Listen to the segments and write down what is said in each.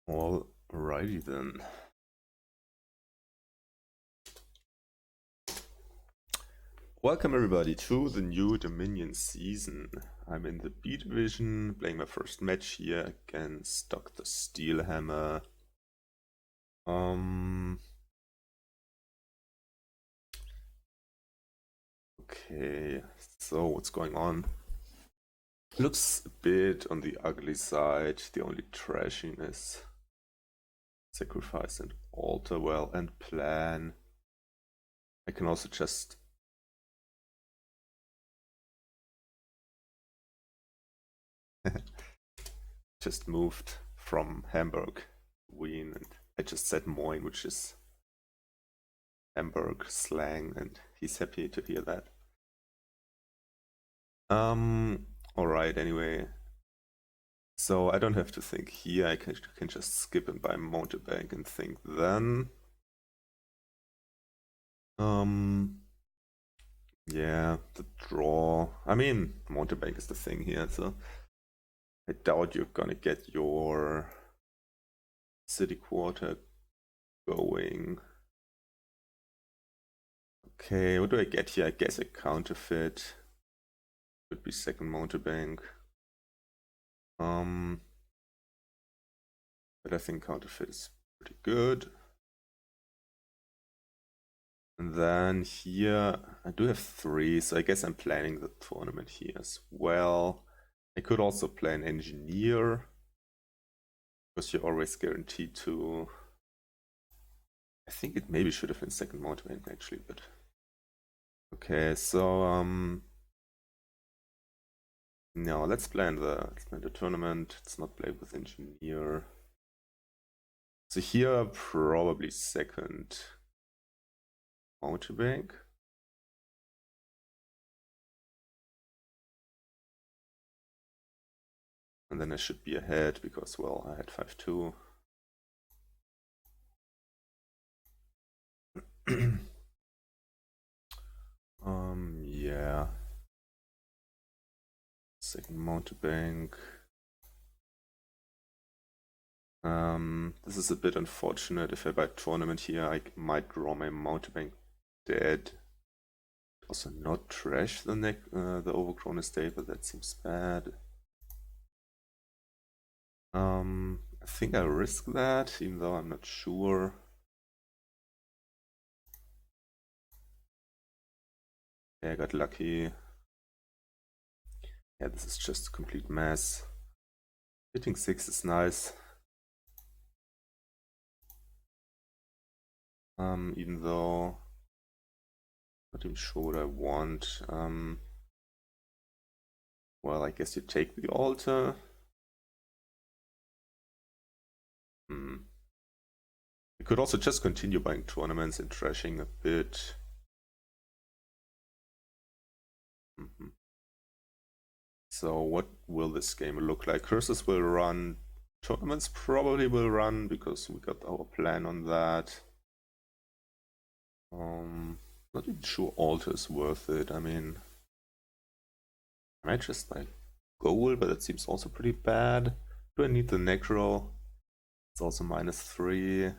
Alrighty then. Welcome everybody to the new Dominion season. I'm in the B division, playing my first match here against drsteelhammer. Okay, so what's going on? Looks a bit on the ugly side. The only trashing is sacrifice and alter well and plan. I can also just moved from Hamburg, Wien, and I just said Moin, which is Hamburg slang, and he's happy to hear that. Alright, anyway. So I don't have to think here, I can just skip and buy mountebank and think then. Yeah, the draw. I mean, mountebank is the thing here, so I doubt you're gonna get your city quarter going. Okay, what do I get here? I guess a counterfeit. Could be second mountebank. But I think counterfeit is pretty good. And then here, I do have 3, so I guess I'm planning the tournament here as well. I could also play an engineer, because you're always guaranteed to... I think it maybe should have been second mountebank actually, but... Okay, so no, let's plan the tournament. Let's not play with engineer. So here, probably second mountebank. And then I should be ahead because, well, I had 5-2. Yeah. Second mountebank. This is a bit unfortunate. If I buy tournament here, I might draw my mountebank dead. Also not trash the overgrown estate, but that seems bad. I think I risk that, even though I'm not sure. Yeah, I got lucky. Yeah, this is just a complete mess. Hitting 6 is nice. Even though not even sure what I want. Well, I guess you take the altar. You could also just continue buying tournaments and trashing a bit. So what will this game look like? Curses will run, tournaments probably will run, because we got our plan on that. Not even sure altar is worth it. I mean, I might just buy gold, but it seems also pretty bad. Do I need the necro? It's also -3.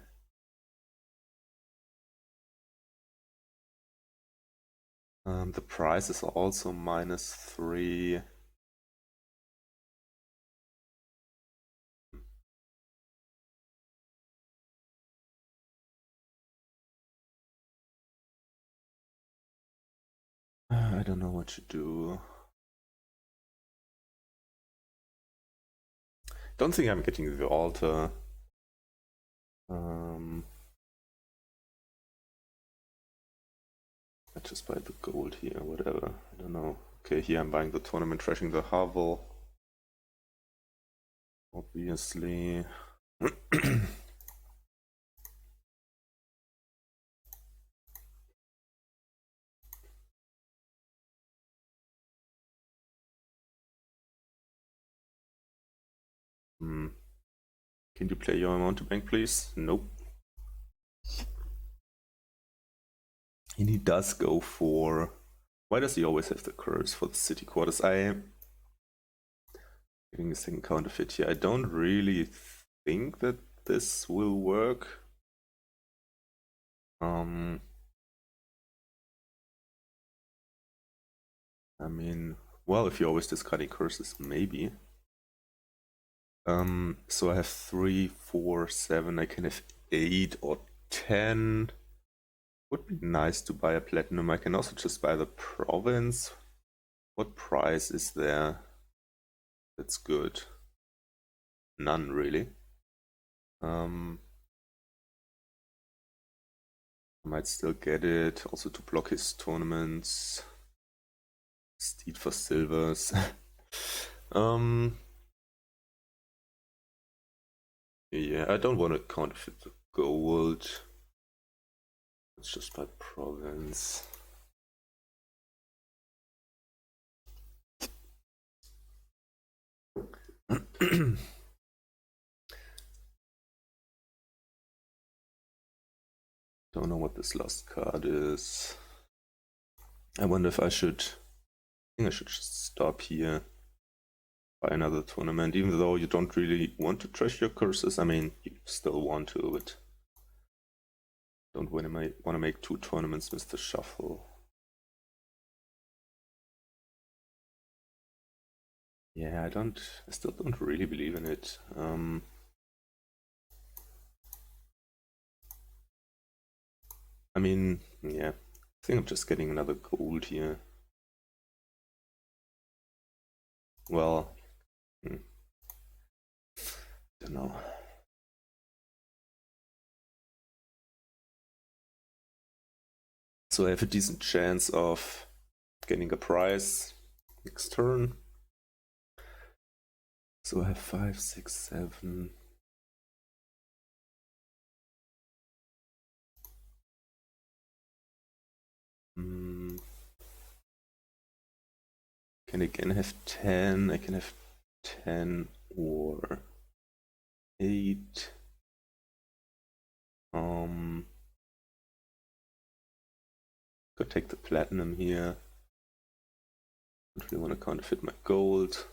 The price is also -3. I don't know what to do. Don't think I'm getting the altar. I just buy the gold here, whatever. I don't know. Okay, here I'm buying the tournament, trashing the hovel. Obviously. Can you play your mountebank, please? Nope. And he does go for... Why does he always have the curse for the city quarters? I am getting a second counterfeit here. I don't really think that this will work. I mean, well, if you're always discarding curses, maybe. So I have 3, 4, 7. I can have 8 or 10. Would be nice to buy a platinum. I can also just buy the province. What price is there? That's good. None, really. I might still get it. Also to block his tournaments. Steed for silvers. Yeah, I don't want to counterfeit the gold. It's just by province. Don't know what this last card is. I wonder if I should. I think I should just stop here. Buy another tournament, even though you don't really want to trash your curses. I mean, you still want to, but don't want to make 2 tournaments with the shuffle. Yeah, I still don't really believe in it. I mean, yeah, I think I'm just getting another gold here. Well, don't know. So I have a decent chance of getting a prize next turn. So I have 5, 6, 7. Can again have 10. I can have 10 or 8. Could take the platinum here. Don't really want to counterfeit my gold.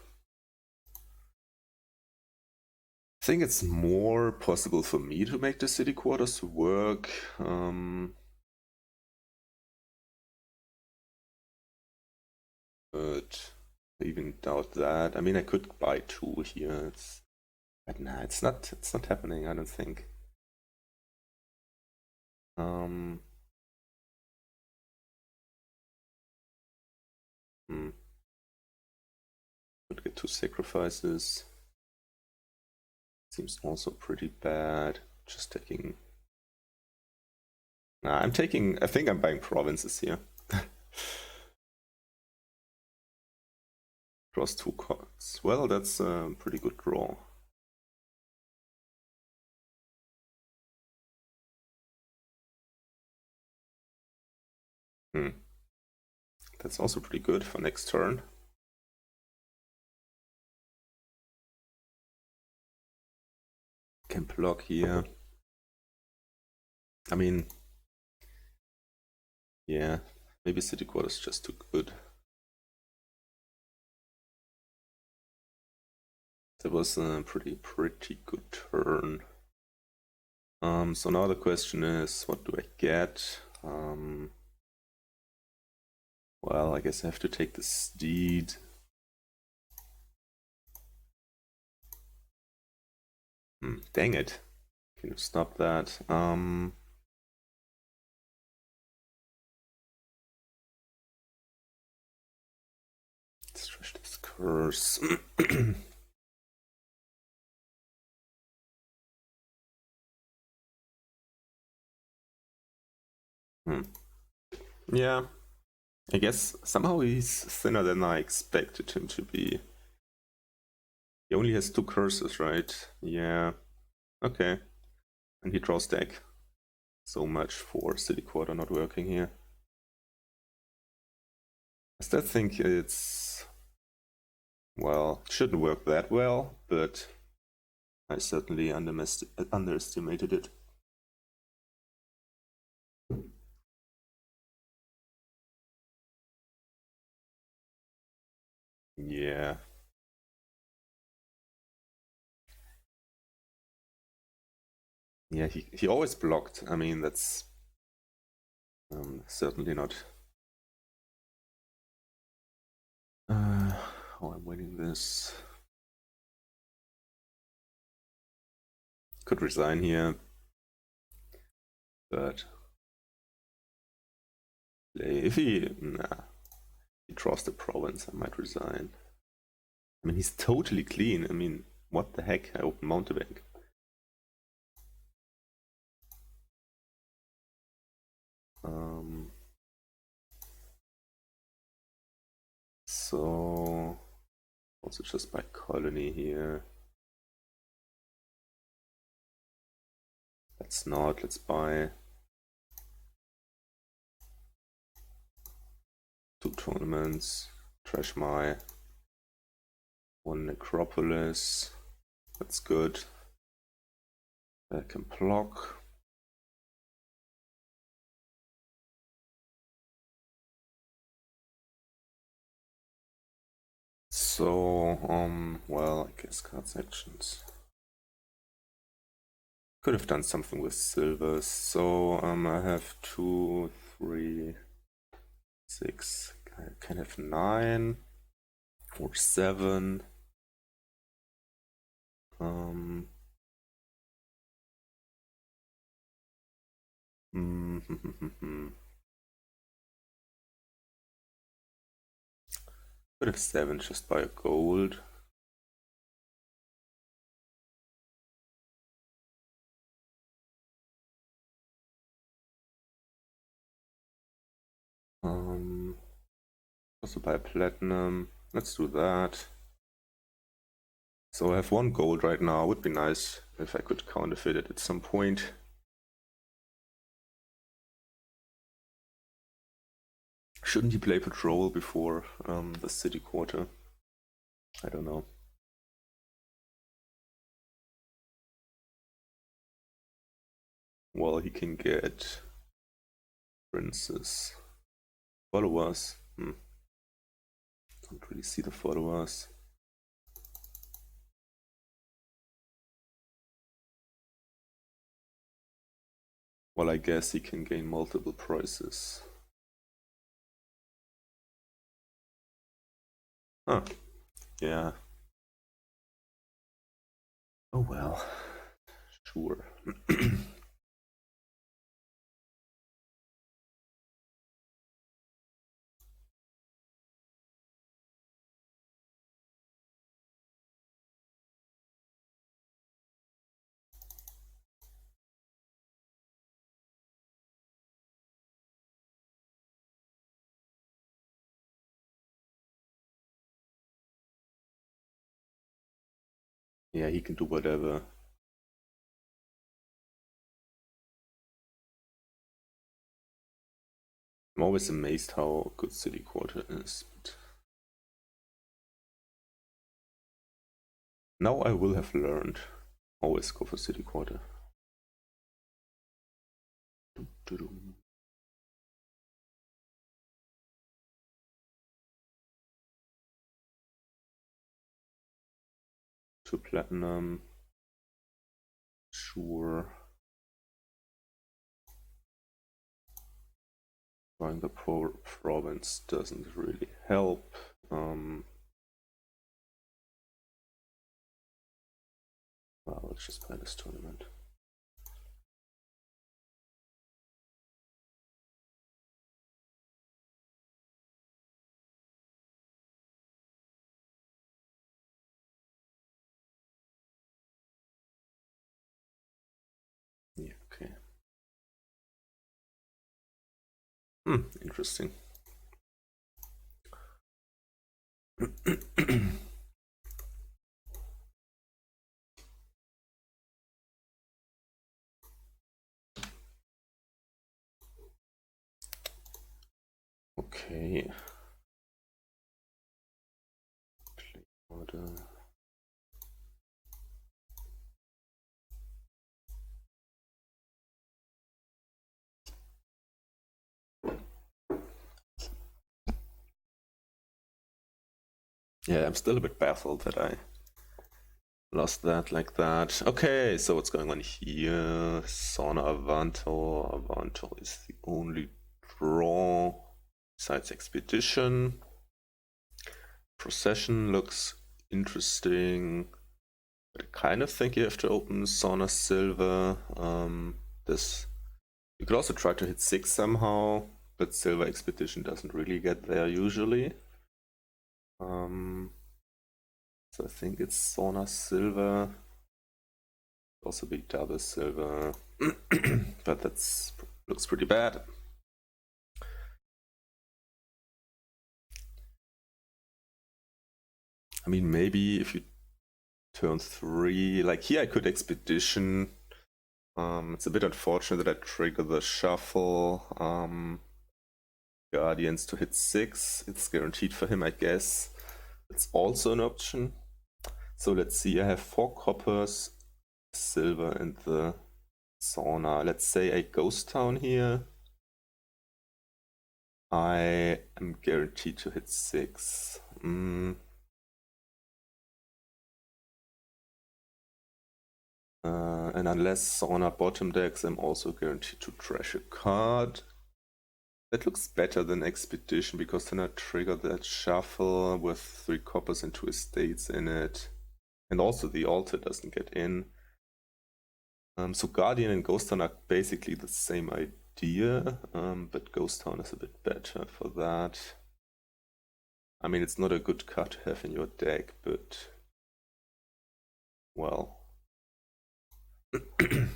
I think it's more possible for me to make the city quarters work. But I even doubt that. I mean, I could buy 2 here. But nah, it's not happening, I don't think. Could get 2 sacrifices. Seems also pretty bad. Just taking. Nah, I think I'm buying provinces here. Draws 2 cards. Well, that's a pretty good draw. That's also pretty good for next turn. Can block here. I mean, yeah, maybe city quarters just too good. That was a pretty good turn. So now the question is, what do I get? Well, I guess I have to take the steed. Dang it. Can you stop that? Let's trash this curse. Yeah. I guess somehow he's thinner than I expected him to be. He only has 2 curses, right? Yeah. Okay. And he draws deck. So much for city quarter not working here. I still think it's. Well, it shouldn't work that well, but I certainly underestimated it. Yeah. Yeah, he always blocked. I mean, that's certainly not how I'm winning this. Could resign here, but if he draws the province, I might resign. I mean, he's totally clean. I mean, what the heck? I open mountebank. So also just buy colony here. Let's not. Let's buy 2 tournaments. Trash my 1 necropolis. That's good. I can block. So, well, I guess cards actions. Could have done something with silvers. So, I have 2, 3, 6. I can have 9 or 7. Could have 7 just by a gold. Also buy a platinum. Let's do that. So I have 1 gold right now. Would be nice if I could counterfeit it at some point. Shouldn't he play patrol before the city quarter? I don't know. Well, he can get princes. Followers. Don't really see the followers. Well, I guess he can gain multiple prizes. Huh. Yeah. Oh well. Sure. Yeah, he can do whatever. I'm always amazed how good city quarter is. But now I will have learned. Always go for city quarter. To platinum. Sure. Buying the province doesn't really help. Well, let's just play this tournament. Yeah, okay. Interesting. Okay. Play order. Yeah, I'm still a bit baffled that I lost that like that. Okay, so what's going on here? Sauna Avanto. Avanto is the only draw besides Expedition. Procession looks interesting. But I kind of think you have to open Sauna Silver. This you could also try to hit 6 somehow, but Silver Expedition doesn't really get there usually. So I think it's Sauna Silver. Also be double silver, but that's looks pretty bad. I mean, maybe if you turn 3, like here I could Expedition. It's a bit unfortunate that I trigger the shuffle. Guardians to hit 6. It's guaranteed for him, I guess. It's also an option. So let's see, I have 4 coppers, silver, and the sauna. Let's say a ghost town here. I am guaranteed to hit 6. And unless sauna bottom decks, I'm also guaranteed to trash a card. That looks better than Expedition, because then I trigger that shuffle with 3 coppers and 2 estates in it. And also the altar doesn't get in. So Guardian and Ghost Town are basically the same idea, but Ghost Town is a bit better for that. I mean, it's not a good card to have in your deck, but well. Okay,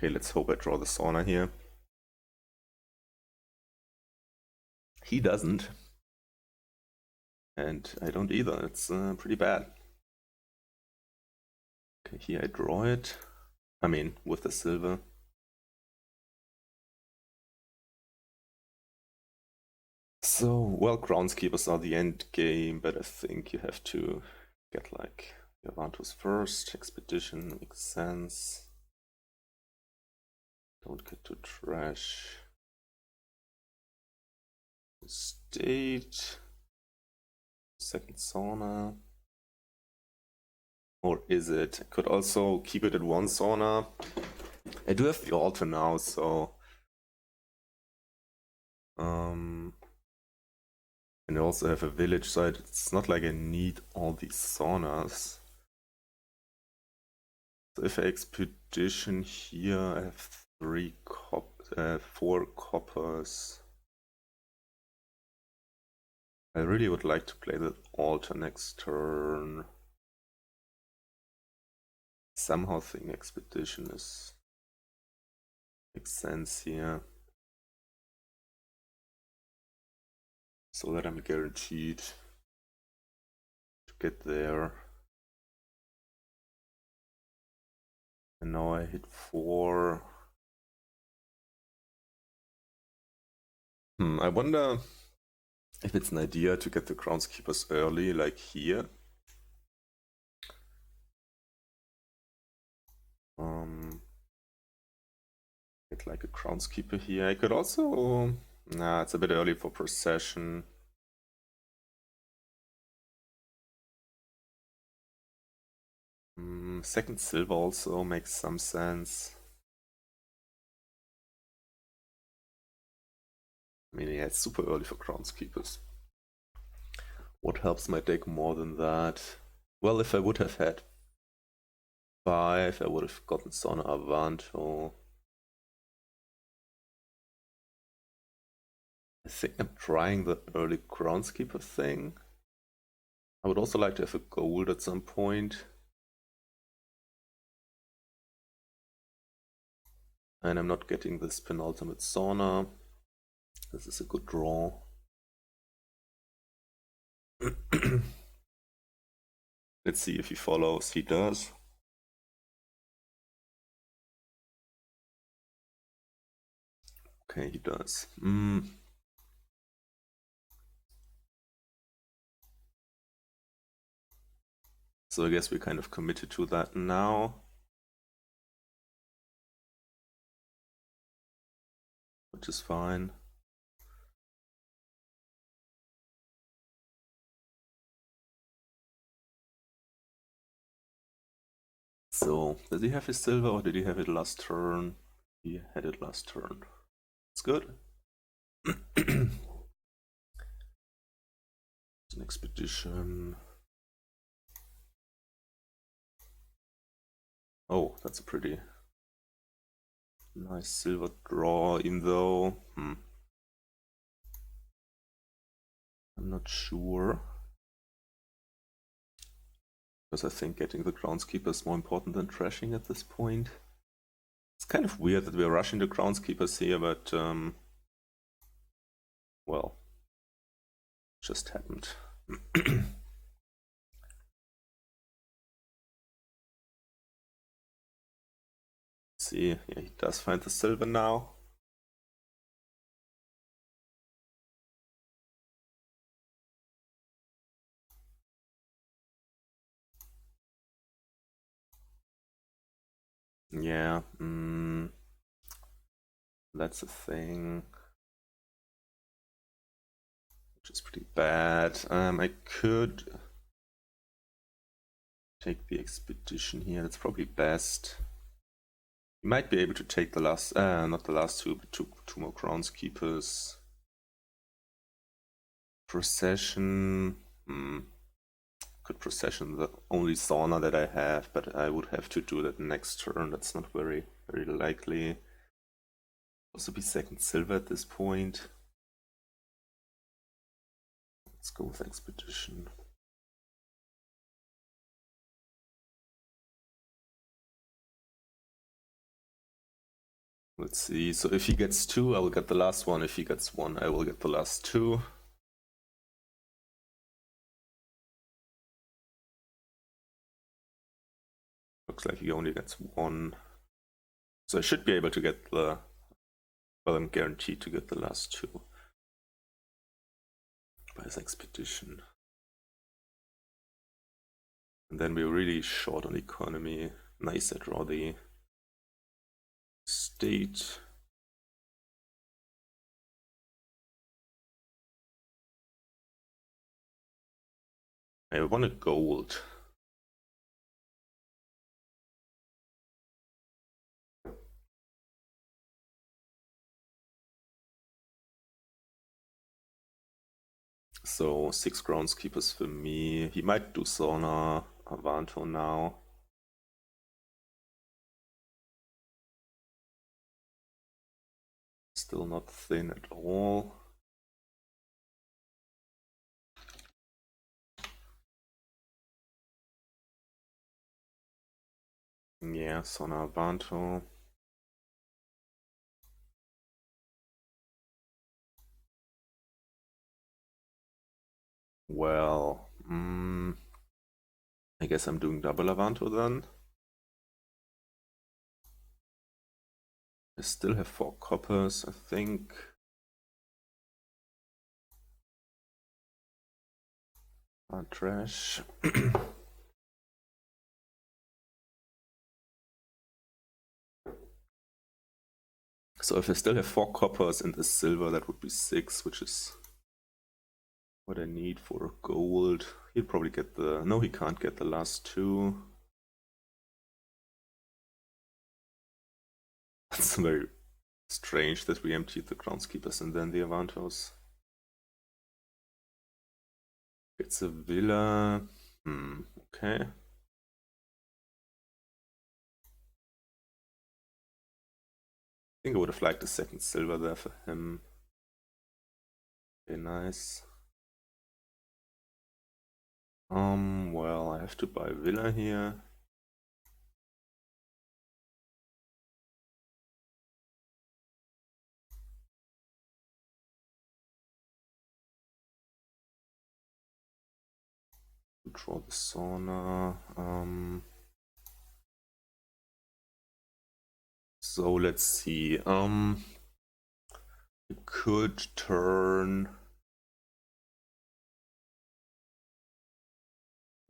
let's hope I draw the sauna here. He doesn't. And I don't either. It's pretty bad. Okay, here I draw it. I mean, with the silver. So, well, Groundskeepers are the end game, but I think you have to get like Yavantus first. Expedition makes sense. Don't get to trash. State. Second sauna. Or is it? I could also keep it at 1 sauna. I do have the altar now, so and I also have a village site. It's not like I need all these saunas. So if I expedition here, I have 4 coppers. I really would like to play the altar next turn. Somehow think expedition makes sense here. So that I'm guaranteed to get there. And now I hit 4. I wonder if it's an idea to get the groundskeepers early, like here. Get like a groundskeeper here. I could also... Nah, it's a bit early for procession. Second silver also makes some sense. I mean, yeah, it's super early for groundskeepers. What helps my deck more than that? Well, if I would have had 5, I would have gotten Sauna Avanto. I think I'm trying the early groundskeeper thing. I would also like to have a gold at some point. And I'm not getting this penultimate sauna. This is a good draw. Let's see if he follows. He does. Okay, he does. So I guess we're kind of committed to that now. Which is fine. So, does he have his silver or did he have it last turn? He had it last turn. It's good. An expedition. Oh, that's a pretty nice silver draw, even though I'm not sure. Because I think getting the groundskeeper is more important than trashing at this point. It's kind of weird that we're rushing the groundskeepers here, but well, just happened. See, yeah, he does find the silver now. Yeah, that's a thing. Which is pretty bad. I could take the expedition here, that's probably best. You might be able to take the last, not the last two, but two more groundskeepers. Procession, could procession the only sauna that I have, but I would have to do that next turn. That's not very likely. Also be second silver at this point. Let's go with expedition. Let's see, so if he gets 2, I will get the last one. If he gets 1, I will get the last 2. Looks like he only gets 1. So I should be able to get the... Well, I'm guaranteed to get the last 2. By his expedition. And then we're really short on economy. Nice, I draw the state. I want a gold. So 6 groundskeepers for me. He might do Sauna, Avanto now. Still not thin at all. Yeah, Sauna, Avanto. Well, I guess I'm doing double Avanto then. I still have 4 coppers, I think. Trash. So if I still have 4 coppers in the silver, that would be 6, which is what I need for a gold. He'll probably get the... No, he can't get the last 2. That's very strange that we emptied the groundskeepers and then the Avantos. It's a villa. Okay. I think I would have liked a second silver there for him. Okay, nice. Well, I have to buy a villa here. Draw the sauna. So let's see. We could turn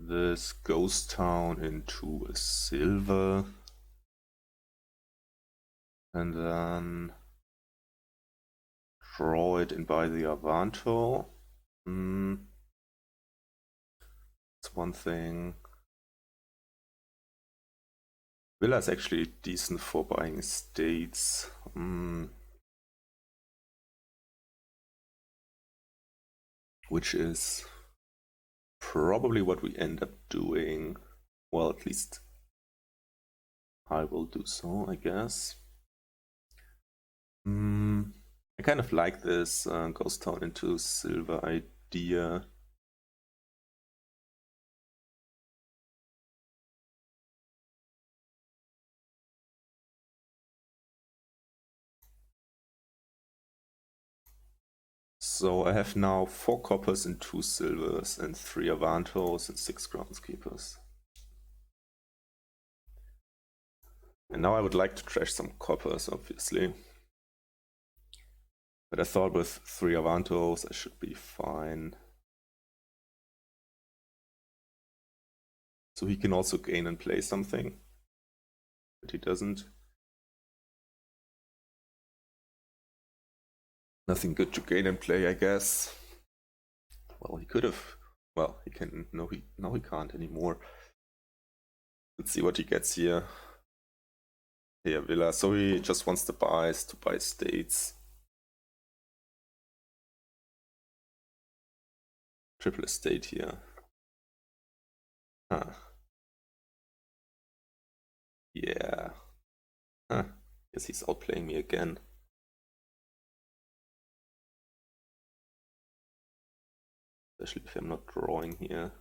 this ghost town into a silver. And then draw it and buy the Avanto. That's one thing. Villa is actually decent for buying estates. Which is probably what we end up doing. Well, at least I will do so, I guess. I kind of like this ghost town into silver idea. So I have now 4 coppers and 2 silvers and 3 Avantos and 6 groundskeepers. And now I would like to trash some coppers, obviously. But I thought with 3 Avantos I should be fine. So he can also gain and play something. But he doesn't. Nothing good to gain and play, I guess. Well, he could have. Well, he can. No, he can't anymore. Let's see what he gets here. Here, Villa. So he just wants the buys to buy states. Triple estate here. Huh. Yeah. Huh. Guess he's outplaying me again. Especially if I'm not drawing here.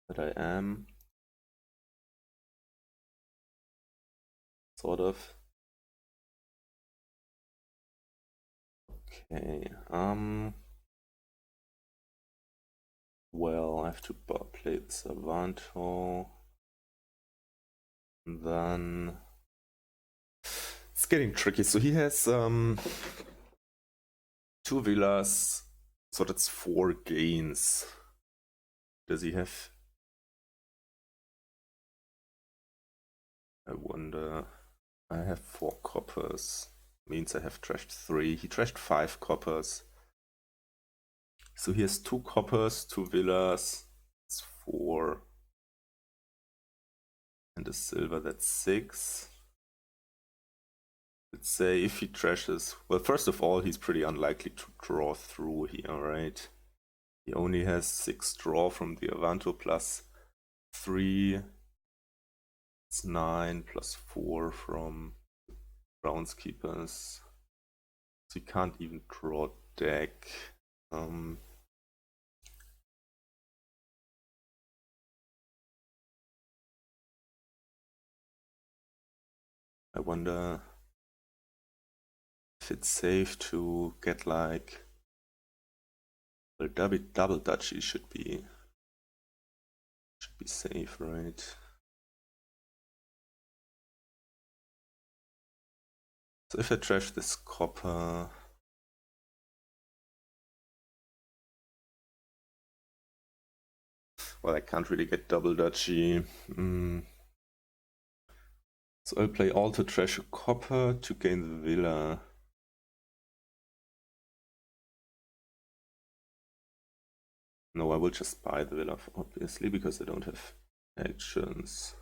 But I am. Sort of. Okay. Well, I have to play this Avanto. And then it's getting tricky. So he has 2 villas, so that's 4 gains. Does he have? I wonder. I have 4 coppers. Means I have trashed 3. He trashed 5 coppers. So he has 2 coppers, 2 villas. It's 4. And a silver, that's 6. Let's say if he trashes. Well, first of all, he's pretty unlikely to draw through here, right? He only has 6 draw from the Avanto plus 3. It's 9 plus 4 from groundskeepers. So he can't even draw deck. I wonder if it's safe to get like, well, double duchy should be safe, right? So if I trash this copper, well, I can't really get double duchy. So I'll play all to trash a copper to gain the villa. No, I will just buy the villa, obviously, because I don't have actions.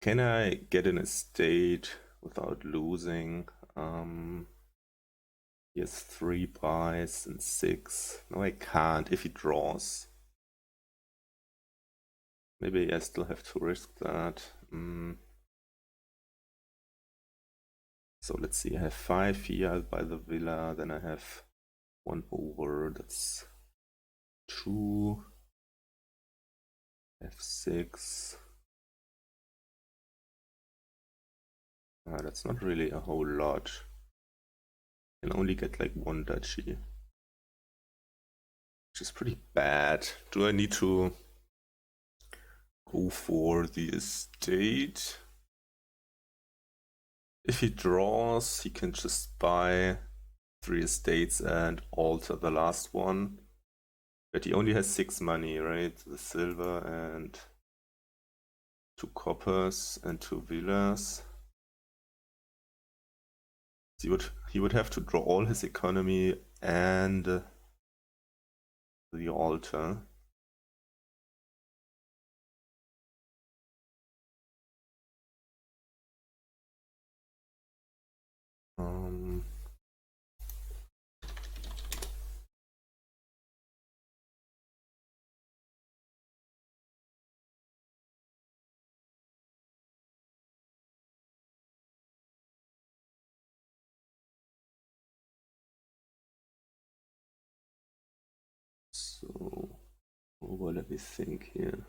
Can I get an estate without losing? He has 3 buys and 6. No, I can't if he draws. Maybe I still have to risk that. So let's see, I have 5 here, I'll buy the villa, then I have 1 over, that's 2. I have 6. That's not really a whole lot. I can only get like 1 duchy, which is pretty bad. Do I need to go for the estate? If he draws, he can just buy 3 estates and alter the last one. But he only has 6 money, right? The silver and 2 coppers and 2 villas. So he would have to draw all his economy and the altar. So, what let me think here.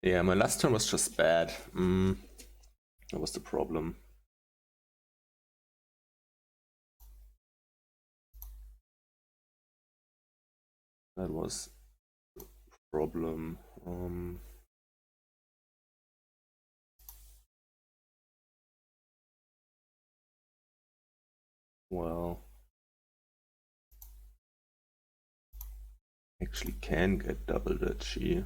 Yeah, my last turn was just bad. That was the problem. That was the problem. Well, actually can get double duchy.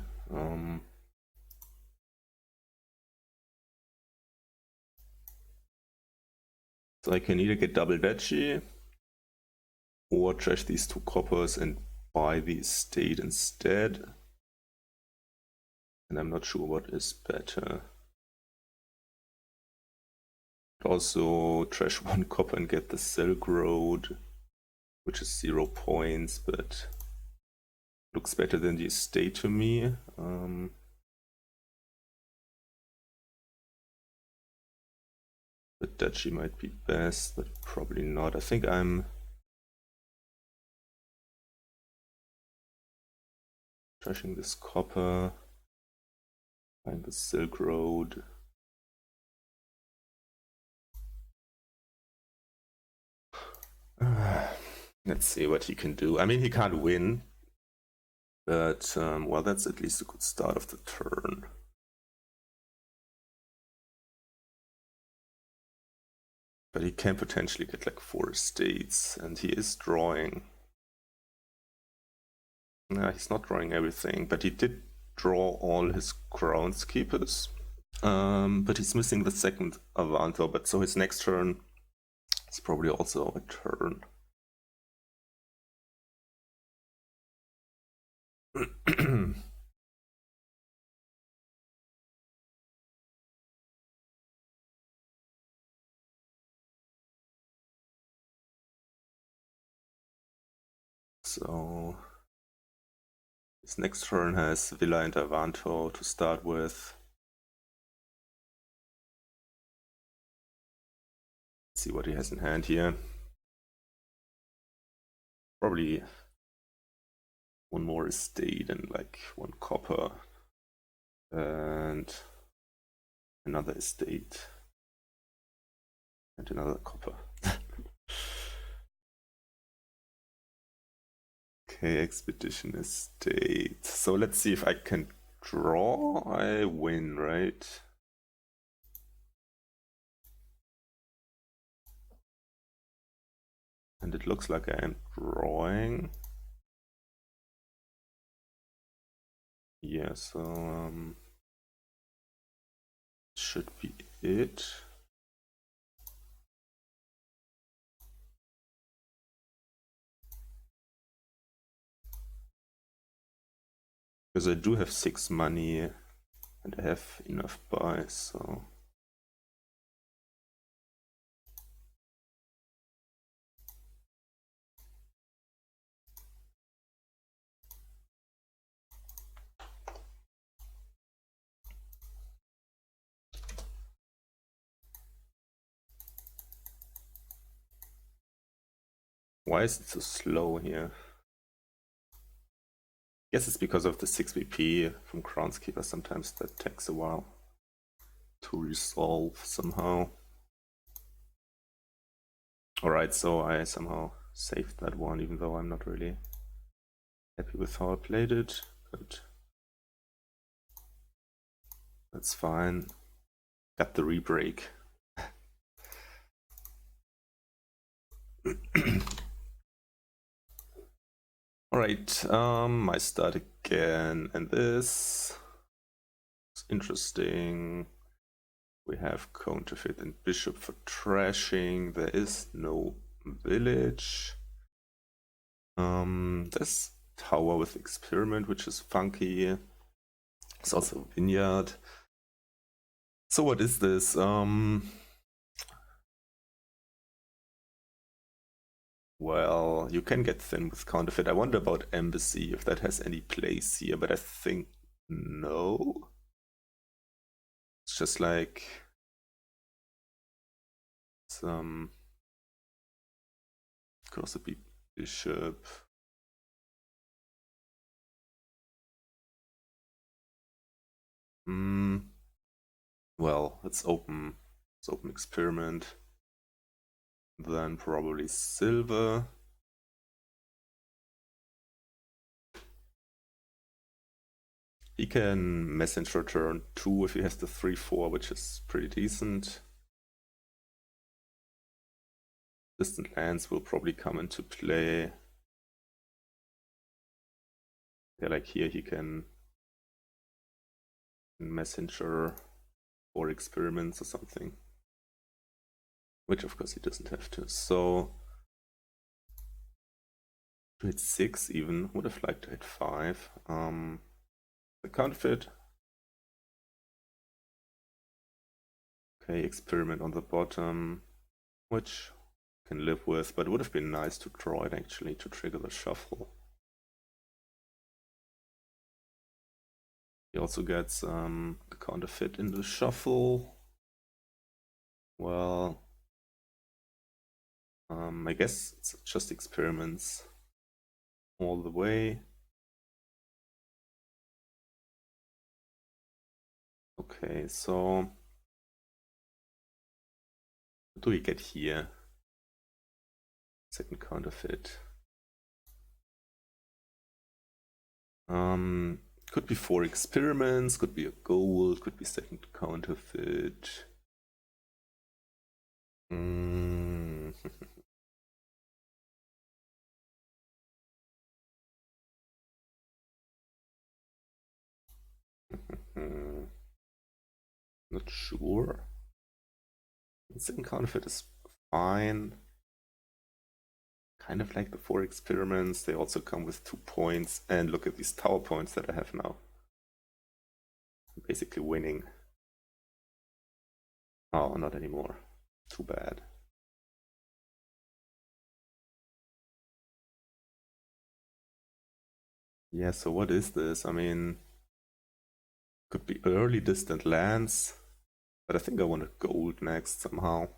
So I can either get double duchy or trash these 2 coppers and buy the estate instead. And I'm not sure what is better. Also trash 1 copper and get the Silk Road, which is 0 points, but looks better than the estate to me. The duchy might be best, but probably not. I think I'm trashing this copper, find the Silk Road. Let's see what he can do. I mean, he can't win, but well, that's at least a good start of the turn. But he can potentially get like 4 estates, and he is drawing. No, he's not drawing everything, but he did draw all his groundskeepers. But he's missing the second Avanto, but so his next turn is probably also a turn. So his next turn has Villa and Avanto to start with. Let's see what he has in hand here. Probably 1 more estate and like 1 copper and another estate and another copper. Okay, expedition estate. So let's see if I can draw. I win, right? And it looks like I am drawing. Yeah, so should be it. Because I do have 6 money and I have enough buys, so. Why is it so slow here? I guess it's because of the 6 BP from Groundskeeper. Sometimes that takes a while to resolve somehow. Alright, so I somehow saved that one, even though I'm not really happy with how I played it, but that's fine. Got the rebreak. Alright, I start again, and this interesting. We have counterfeit and bishop for trashing. There is no village. There's tower with experiment, which is funky. There's also vineyard. So what is this? Well, you can get thin with counterfeit. I wonder about embassy, if that has any place here, but I think no. It's just like some. Could also be bishop. Well, let's open experiment. Then probably silver. He can messenger turn 2 if he has the 3-4, which is pretty decent. Distant lands will probably come into play. Yeah, like here he can messenger or experiments or something. Which of course he doesn't have to. So to hit 6 even, would have liked to hit 5. The counterfeit. Okay, experiment on the bottom, which can live with, but it would have been nice to draw it actually to trigger the shuffle. He also gets the counterfeit in the shuffle. Well, I guess it's just experiments all the way. Okay, so what do we get here? Second counterfeit. Could be 4 experiments, could be a gold, could be second counterfeit. Not sure. Second counterfeit is fine. Kind of like the 4 experiments. They also come with 2 points. And look at these tower points that I have now. I'm basically winning. Oh, not anymore. Too bad. Yeah, so what is this? I mean, could be early distant lands, but I think I want a gold next somehow.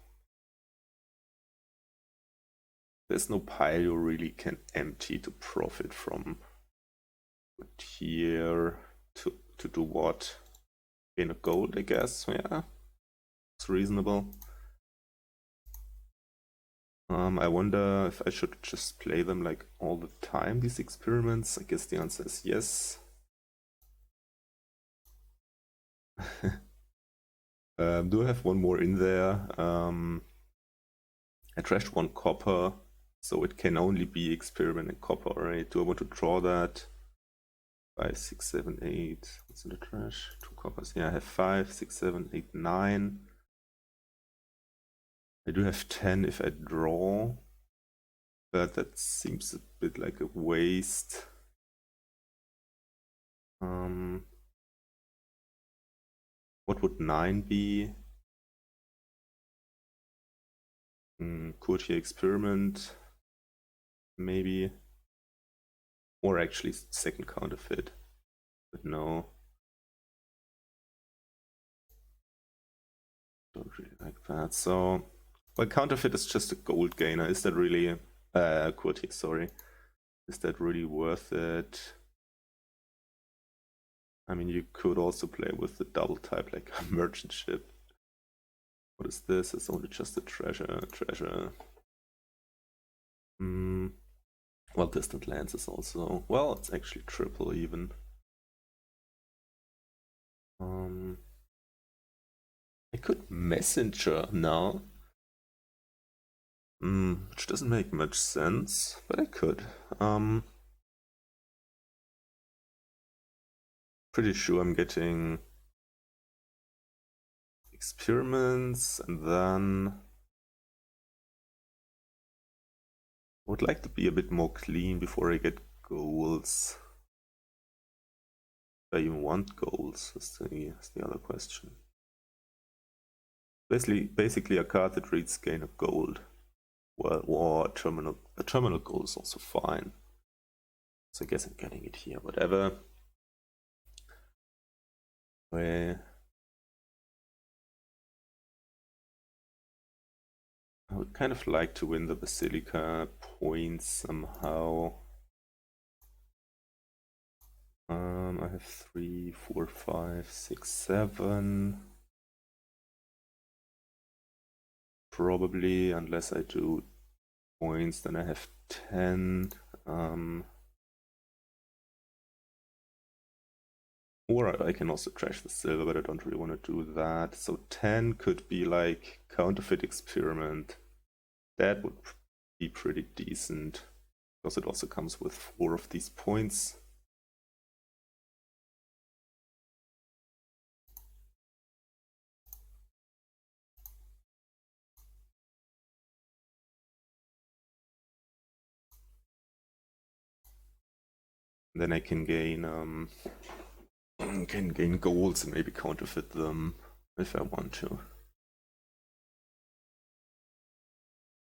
There's no pile you really can empty to profit from. But here to do what? Gain a gold, I guess. Yeah, it's reasonable. I wonder if I should just play them like all the time, these experiments. I guess the answer is yes. Do I have one more in there? I trashed 1 copper, so it can only be experiment in copper, right? Do I want to draw that? 5, 6, 7, 8. What's in the trash? 2 coppers. Yeah, I have 5, 6, 7, 8, 9. I do have 10 if I draw, but that seems a bit like a waste. What would 9 be? Courtier experiment, maybe. Or actually second counterfeit, but no. Don't really like that. So, well, counterfeit is just a gold gainer. Is that really, courtier, sorry. Is that really worth it? I mean, you could also play with the double type, like a merchant ship. What is this? It's only just a treasure. Well, distant lands is also, well, it's actually triple even. I could messenger now. Which doesn't make much sense, but I could. Pretty sure I'm getting experiments, and then I would like to be a bit more clean before I get goals. Do I even want goals? That's the other question. Basically a card that reads gain a gold. Well, or a terminal goal is also fine. So I guess I'm getting it here, whatever. Where I would kind of like to win the Basilica points somehow. I have 3, 4, 5, 6, 7. Probably, unless I do points, then I have 10. Or I can also trash the silver, but I don't really want to do that. So 10 could be like counterfeit experiment. That would be pretty decent, because it also comes with 4 of these points. Then I can gain goals and maybe counterfeit them if I want to.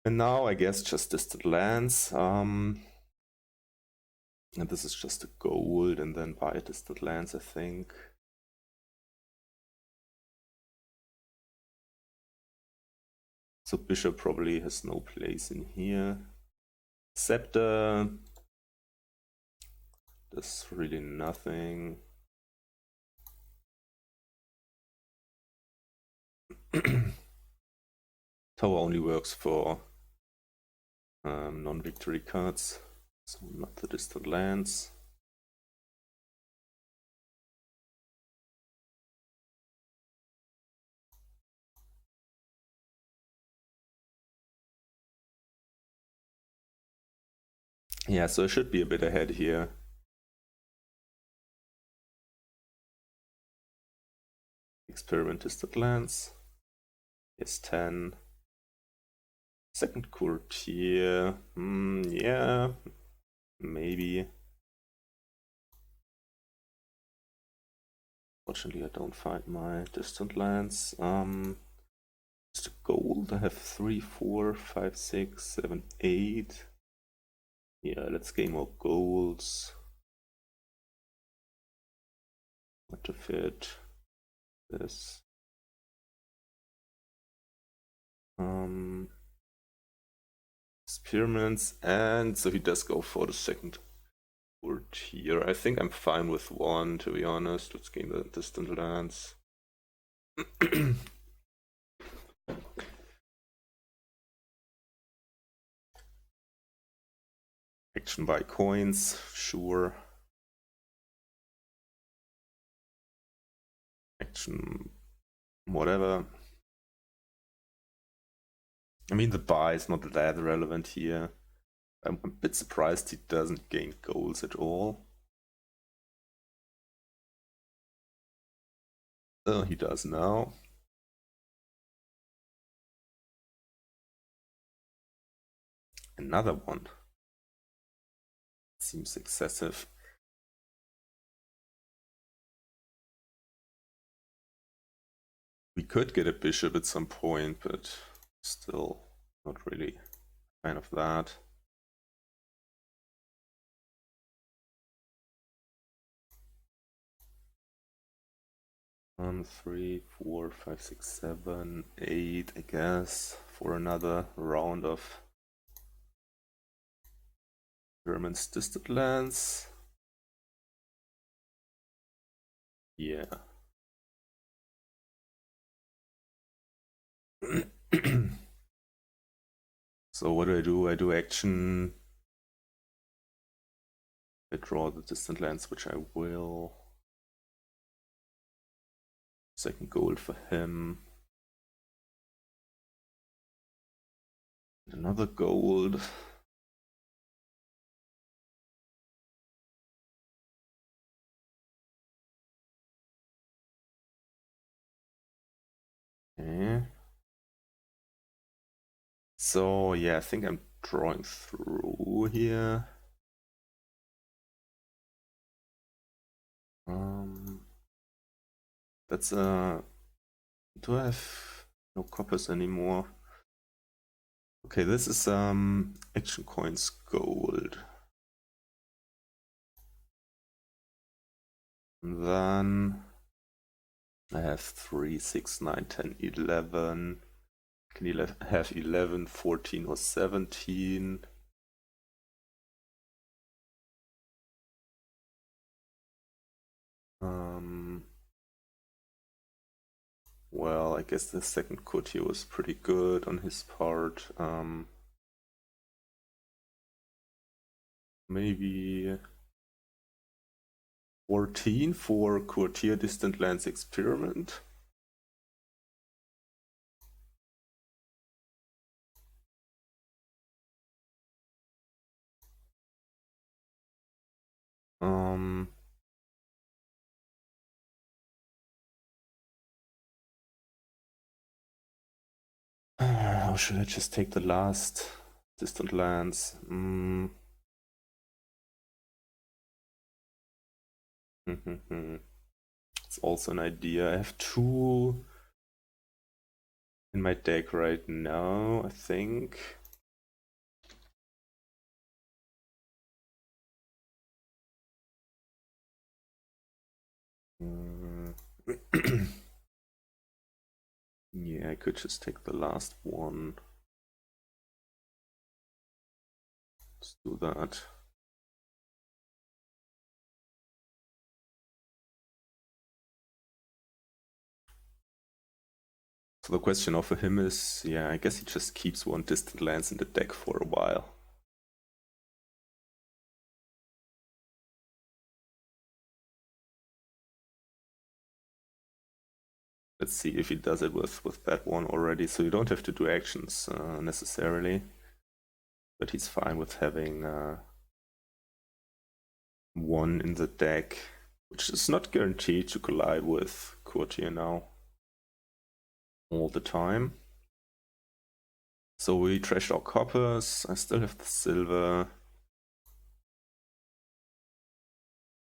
And now I guess just distant lands. And this is just a gold, and then buy distant lands, I think. So bishop probably has no place in here. Scepter does really nothing. Tower only works for non-victory cards, so not the distant lands. Yeah, so I should be a bit ahead here. Experiment distant lands. Yes, 10. Second courtier. Yeah, maybe. Fortunately, I don't find my distant lands. Just a gold. I have 3, 4, 5, 6, 7, 8. Yeah, let's gain more golds. What to fit this? Experiments, and so he does go for the second courtier. I think I'm fine with 1, to be honest. Let's gain the distant lands. Action buy coins, sure. Action, whatever. I mean, the buy is not that relevant here. I'm a bit surprised he doesn't gain goals at all. Oh, he does now. Another one. Seems excessive. We could get a bishop at some point, but still not really a fan of that. One, 3, 4, 5, 6, 7, 8, I guess, for another round of German's distant lands. Yeah. So what do? I do action. I draw the distant lands, which I will. Second gold for him. Another gold. Okay. So yeah, I think I'm drawing through here. That's do I have no coppers anymore? Okay, this is action coins gold. And then I have 3, 6, 9, 10, 11. Can you have 11, 14, or 17? Well, I guess the second court here was pretty good on his part. Maybe 14 for Courtier Distant Lands Experiment. Or should I just take the last Distant Lands? It's also an idea. I have 2 in my deck right now, I think. Yeah, I could just take the last one. Let's do that. So the question of him is, yeah, I guess he just keeps 1 Distant Lands in the deck for a while. Let's see if he does it with that one already. So you don't have to do actions necessarily, but he's fine with having 1 in the deck, which is not guaranteed to collide with Courtier now all the time. So we trashed our coppers. I still have the silver.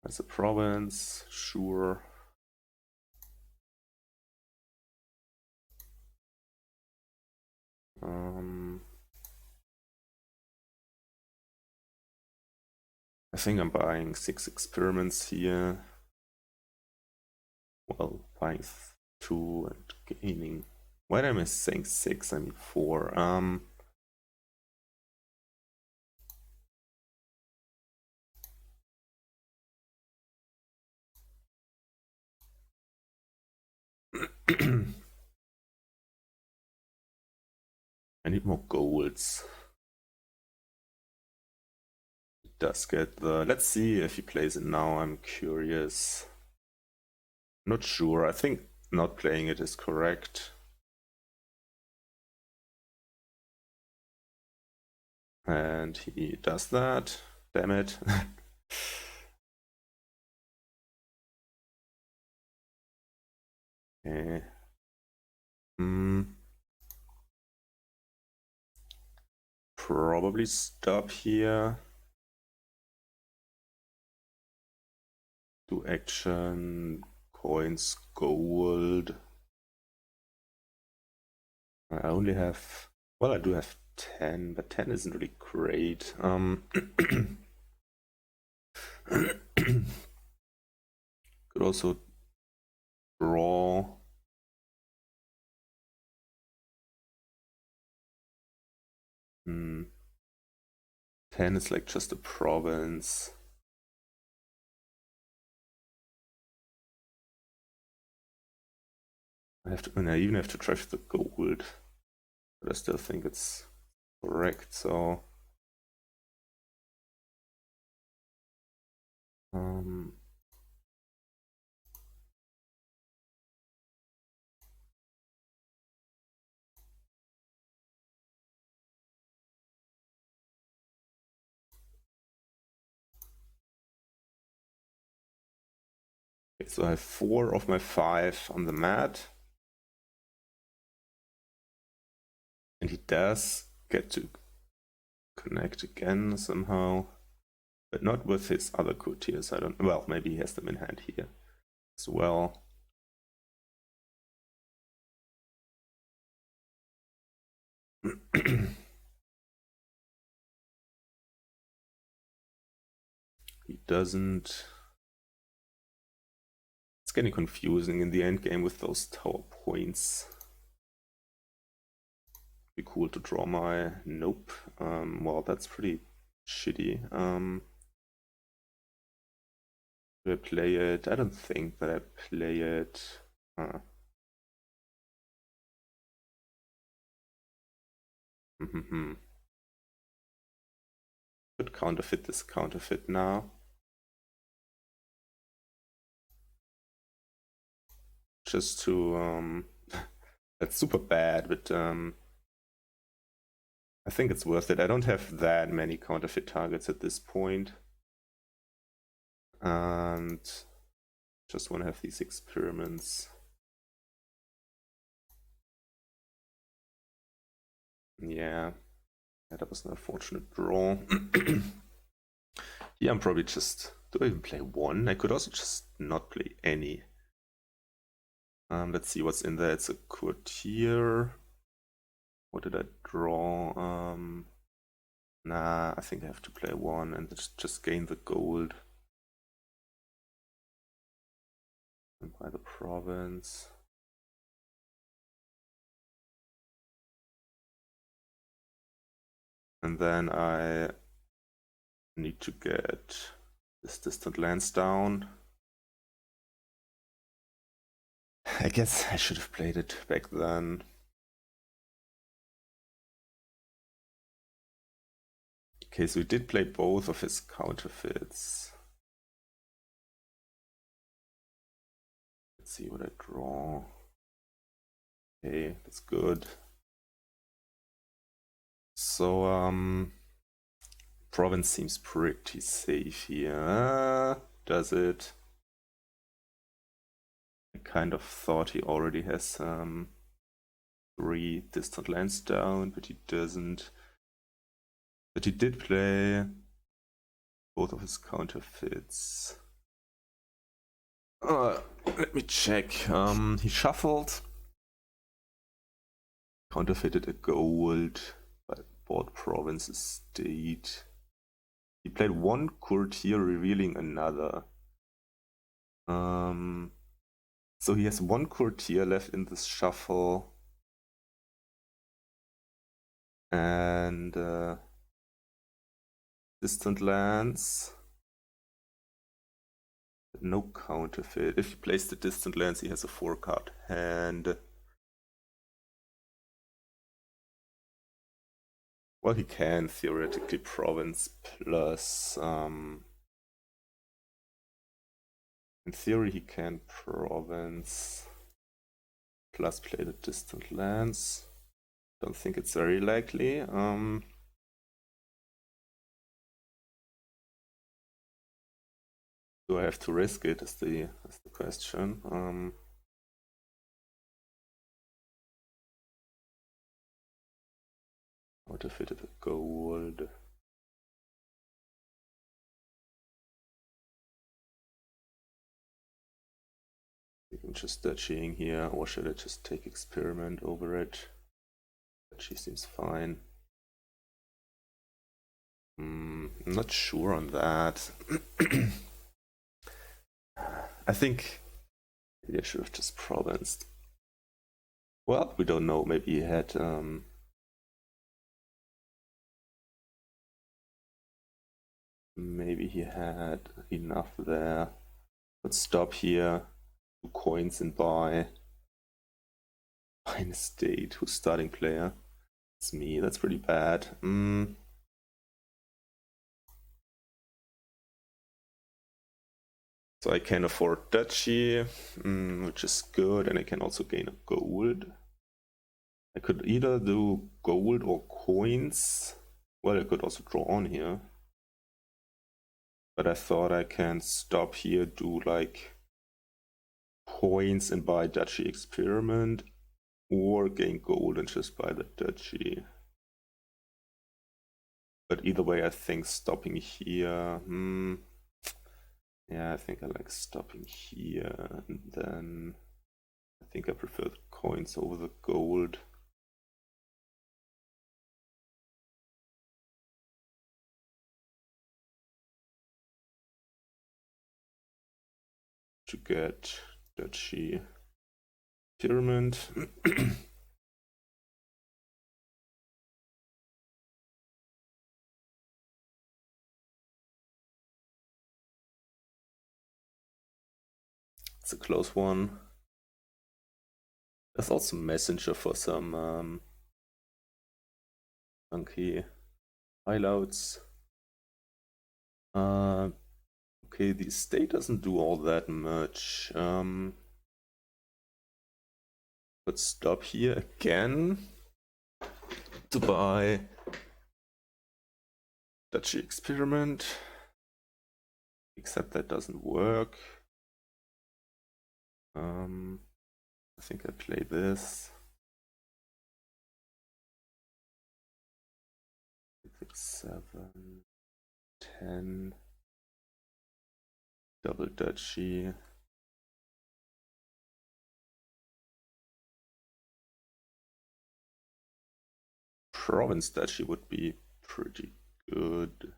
As a province, sure. I think I'm buying 6 experiments here. Well, buying 2 and gaining. Why am I saying 6? I mean 4. I need more golds. It does get the... Let's see if he plays it now. I'm curious. Not sure. I think not playing it is correct. And he does that. Damn it. Okay. Probably stop here. Do action, coins, gold. I only have, well, I do have 10, but 10 isn't really great. Could also draw. Hmm. 10 is like just a province. And I even have to trash the gold, but I still think it's correct. So okay, so I have 4 of my 5 on the mat. And he does get to connect again somehow, but not with his other courtiers. I don't. Well, maybe he has them in hand here as well. He doesn't. It's getting confusing in the end game with those tower points. Be cool to draw my. Nope. Well, that's pretty shitty. Do I play it? I don't think that I play it. Could counterfeit this counterfeit now. Just to that's super bad, but I think it's worth it. I don't have that many counterfeit targets at this point, and just want to have these experiments. Yeah, that was an unfortunate draw. Yeah, I'm probably just. Do I even play one? I could also just not play any. Let's see what's in there. It's a courtier. What did I draw? Nah, I think I have to play one and just gain the gold. And buy the province. And then I need to get this distant lands down. I guess I should have played it back then. Okay, so we did play both of his counterfeits. Let's see what I draw. Okay, that's good. So, province seems pretty safe here. Does it? I kind of thought he already has 3 distant lands down, but he doesn't. But he did play both of his counterfeits. Let me check. He shuffled, counterfeited a gold, but bought province estate. He played one courtier, revealing another. So he has one courtier left in this shuffle, and distant lands. No counterfeit. If he plays the distant lands, he has a 4-card hand. Well, he can theoretically province plus. In theory, he can province plus play the distant lands. Don't think it's very likely. Do I have to risk it? Is the question. Counterfeited a gold. I'm just duchying here, or should I just take experiment over it? Duchy seems fine. I'm not sure on that. I think maybe I should have just provinced. Well, we don't know. Maybe he had maybe he had enough there. Let's stop here. 2 coins and buy. Fine estate. Who's starting player? It's me. That's pretty bad. So I can afford duchy, which is good, and I can also gain a gold. I could either do gold or coins. Well, I could also draw on here. But I thought I can stop here, do like coins and buy duchy experiment, or gain gold and just buy the duchy. But either way, I think stopping here. Yeah, I think I like stopping here, and then I think I prefer the coins over the gold. To get duchy pyramid. It's a close one. There's also messenger for some funky highlights. Okay, the estate doesn't do all that much. Let's stop here again to buy duchy experiment. Except that doesn't work. I think I play this. 6, 7, 10. Double duchy. Province duchy would be pretty good.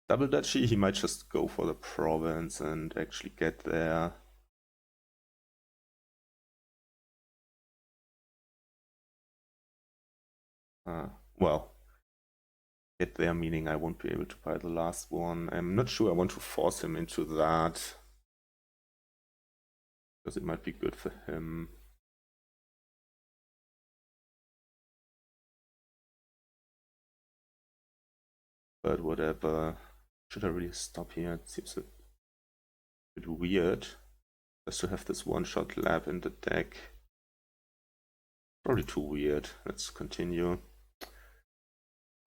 Double duchy, he might just go for the province and actually get there. Well, get there meaning I won't be able to buy the last one. I'm not sure I want to force him into that, because it might be good for him. But whatever. Should I really stop here? It seems a bit weird just to have this one-shot lab in the deck. Probably too weird. Let's continue.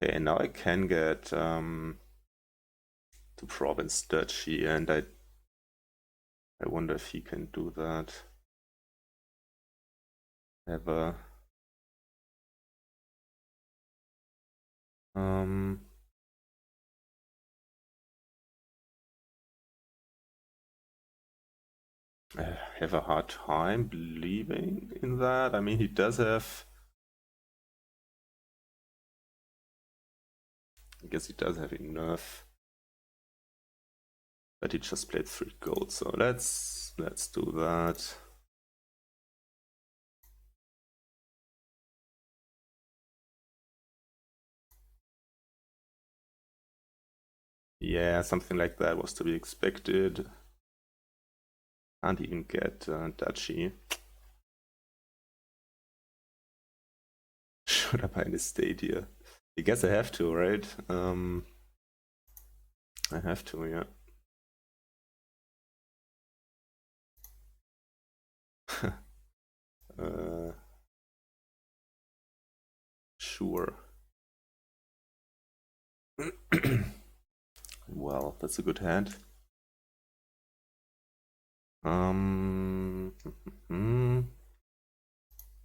Okay, now I can get to province duchy, and I wonder if he can do that ever. I have a hard time believing in that. I mean, he does have... I guess he does have enough. But he just played 3 gold, so let's do that. Yeah, something like that was to be expected. Can't even get duchy. Should I buy an estate here? I guess I have to, right? I have to, yeah. Sure. Well, that's a good hand.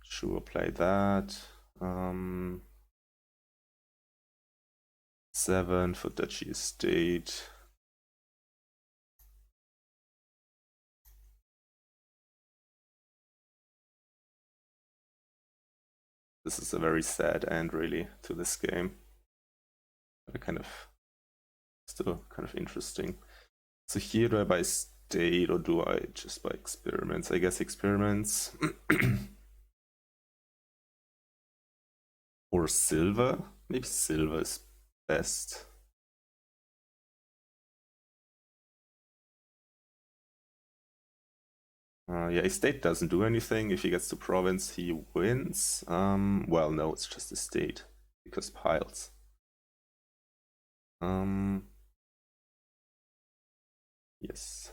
Sure, play that. 7 for duchy estate. This is a very sad end, really, to this game. But still kind of interesting. So here, do I buy estate or do I just buy experiments? I guess experiments. Or silver? Maybe silver is best. Yeah, estate doesn't do anything. If he gets to province, he wins. Well, no, it's just estate, because piles. Yes.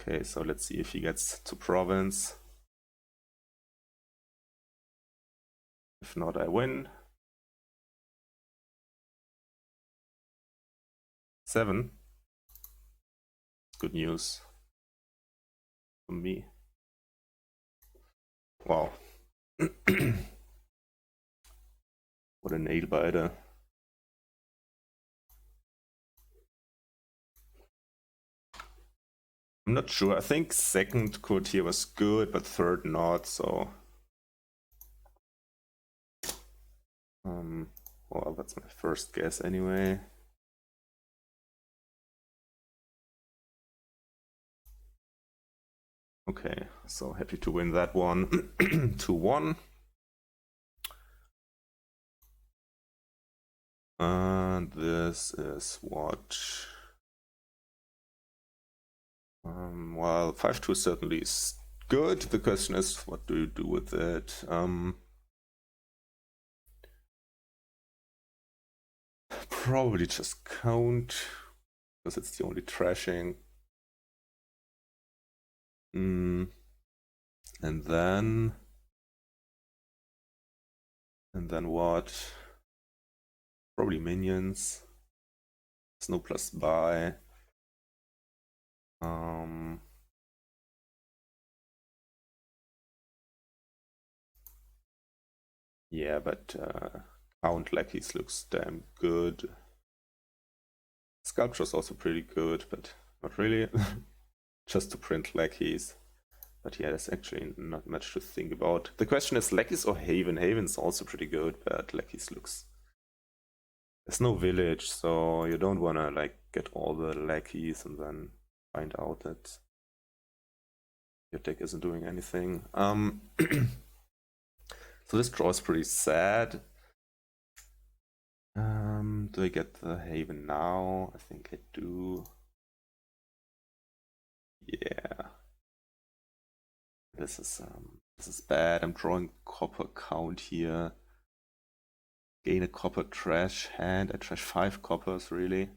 Okay, so let's see if he gets to province. If not, I win. 7. Good news for me. Wow. What a nail biter. I'm not sure. I think second court here was good, but third not, so... well, that's my first guess anyway. Okay, so happy to win that one. 2-1. And this is what? Well, 5-2 certainly is good. The question is, what do you do with it? Probably just count, because it's the only trashing. And then what? Probably minions. Snow plus buy. Yeah, but count lackeys looks damn good. Sculpture's also pretty good, but not really. Just to print lackeys. But yeah, there's actually not much to think about. The question is lackeys or Haven? Haven's also pretty good, but lackeys looks... There's no village, so you don't wanna like get all the lackeys and then find out that your deck isn't doing anything. So this draw is pretty sad. Do I get the Haven now? I think I do. Yeah. This is bad. I'm drawing copper count here. Gain a copper trash hand. I trash 5 coppers really.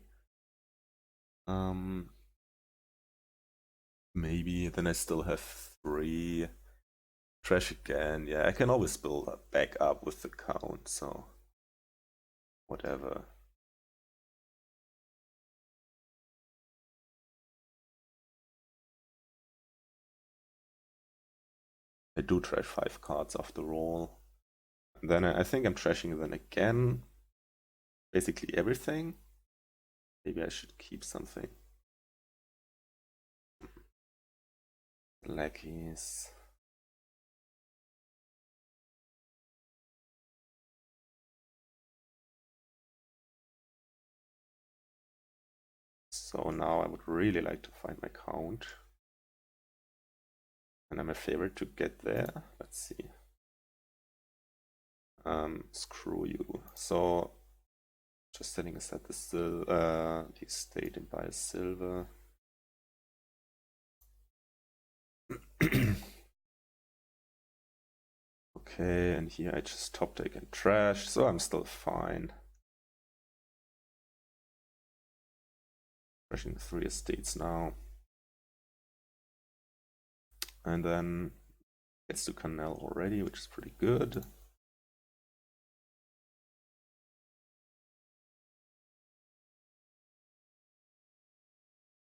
Maybe then I still have 3. Trash again. Yeah, I can always build up back up with the count, so whatever. I do trash 5 cards after all. And then I think I'm trashing then again. Basically everything. Maybe I should keep something. Lackeys. So now I would really like to find my count. And I'm a favorite to get there. Let's see. Screw you. So just setting aside the estate and buy a silver. Okay, and here I just top deck and trash, so I'm still fine. Trashing 3 estates now. And then gets to Canal already, which is pretty good.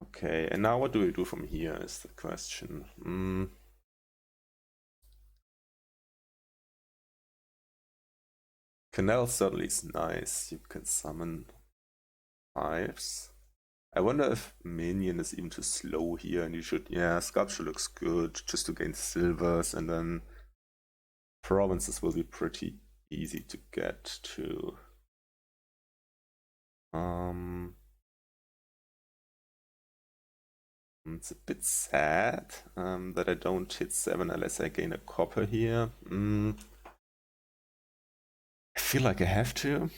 Okay, and now what do we do from here is the question. Canal certainly is nice. You can summon 5s. I wonder if minion is even too slow here and you should... Yeah, sculpture looks good just to gain silvers, and then provinces will be pretty easy to get to. It's a bit sad that I don't hit 7 unless I gain a copper here. I feel like I have to.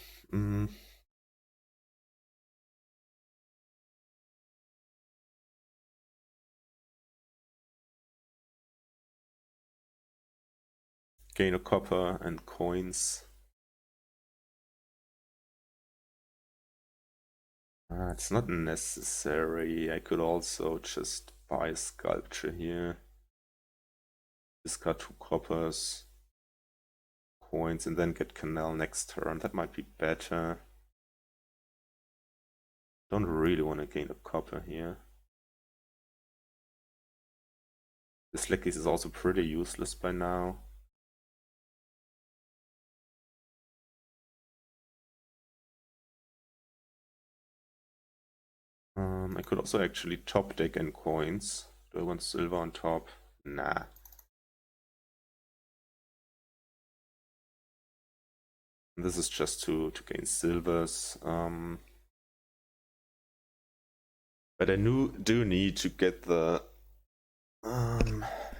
Gain a copper and coins. It's not necessary. I could also just buy sculpture here. Discard 2 coppers, coins, and then get canal next turn. That might be better. Don't really want to gain a copper here. This Leckies is also pretty useless by now. I could also actually top deck in coins. Do I want silver on top? Nah. This is just to gain silvers. But I do need to get the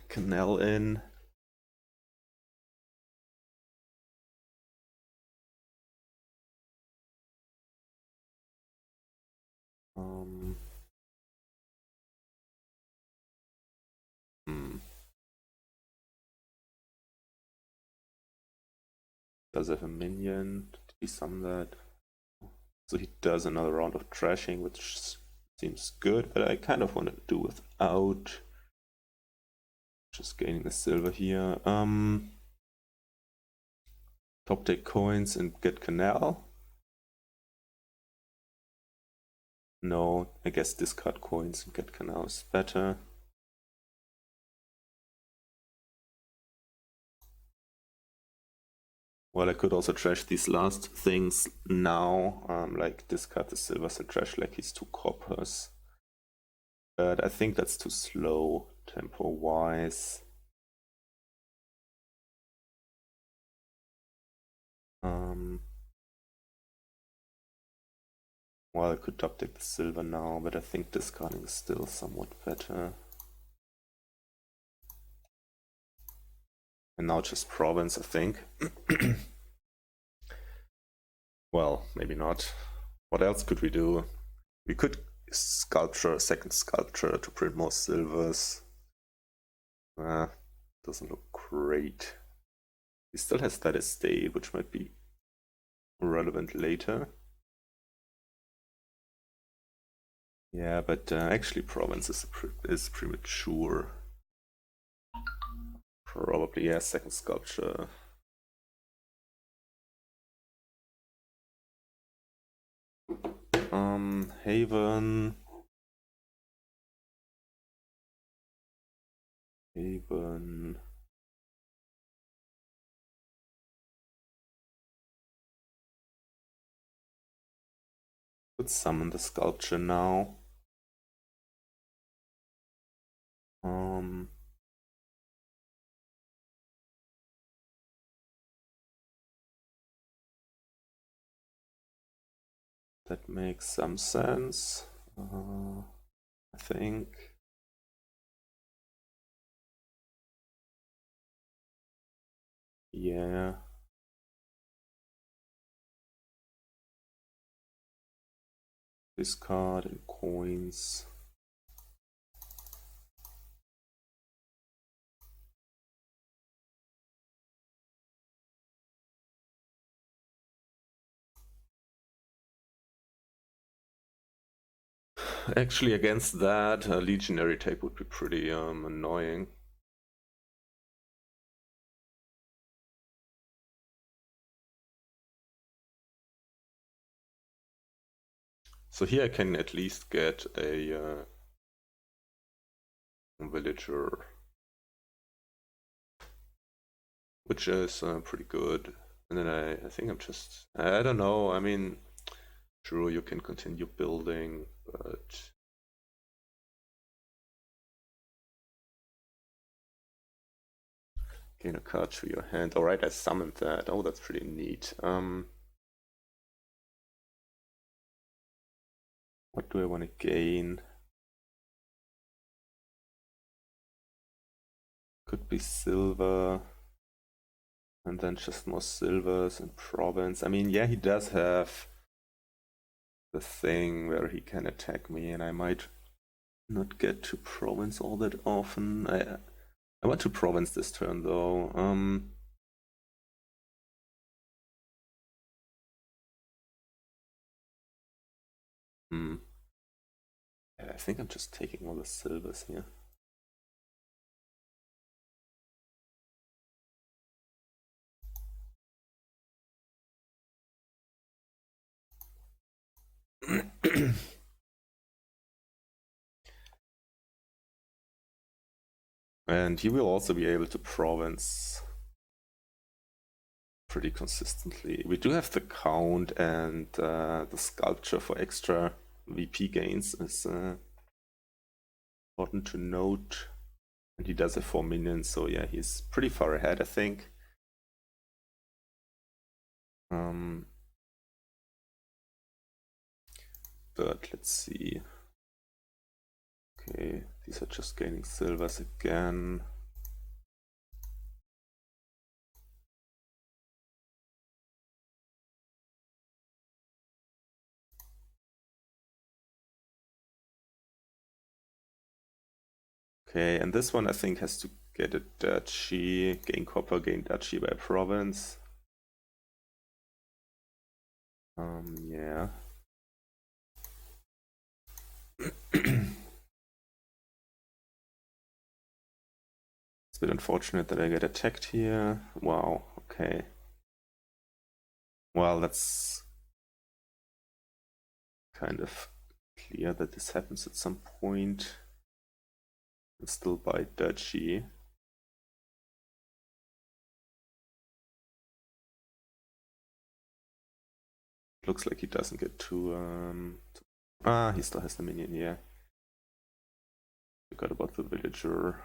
canal in. Does have a minion? Did he summon that? So he does another round of trashing, which seems good, but I kind of want to do without. Just gaining the silver here. Top deck coins and get canal. No, I guess discard coins and get canal is better. Well, I could also trash these last things now, like discard the silvers and trash like his 2 coppers. But I think that's too slow tempo-wise. Well, I could top deck the silver now, but I think discarding is still somewhat better. And now just province, I think. Well, maybe not. What else could we do? We could sculpture a second sculpture to print more silvers. Doesn't look great. He still has that estate, which might be relevant later. Yeah, but actually province is premature. Probably, yeah, second sculpture. Haven. Could summon the sculpture now. That makes some sense, I think. Yeah. Discard and coins. Actually, against that, a legionary tech would be pretty annoying. So here I can at least get a villager, which is pretty good. And then I think I'm just, I don't know, I mean, sure you can continue building, but gain a card to your hand. Alright, I summoned that. Oh, that's pretty neat. What do I want to gain? Could be silver. And then just more silvers and province. I mean, yeah, he does have the thing where he can attack me, and I might not get to province all that often. I want to province this turn though. I think I'm just taking all the silvers here. And he will also be able to province pretty consistently. We do have the count, and the sculpture for extra VP gains is important to note. And he does have 4 minions, so yeah, he's pretty far ahead, I think. But let's see. Okay, these are just gaining silvers again. Okay, and this one I think has to get a duchy, gain copper, gain duchy by province. Yeah. It's a bit unfortunate that I get attacked here. Wow, okay. Well, that's kind of clear that this happens at some point. I'll still buy duchy. Looks like he doesn't get too... he still has the minion, yeah. Forgot about the villager.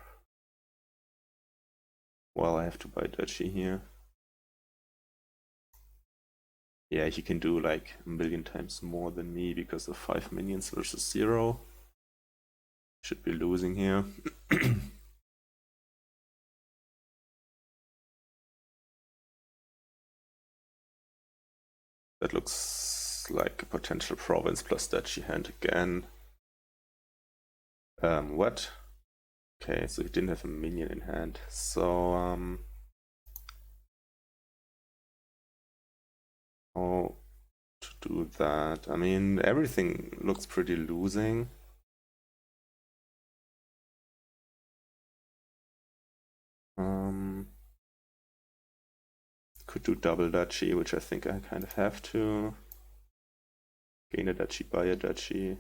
Well, I have to buy duchy here. Yeah, he can do like a million times more than me because of 5 minions versus 0. Should be losing here. That looks like a potential province plus duchy hand again. What? Okay, so he didn't have a minion in hand. So, how to do that? I mean, everything looks pretty losing. Could do double duchy, which I think I kind of have to. Gain a duchy, buy a duchy.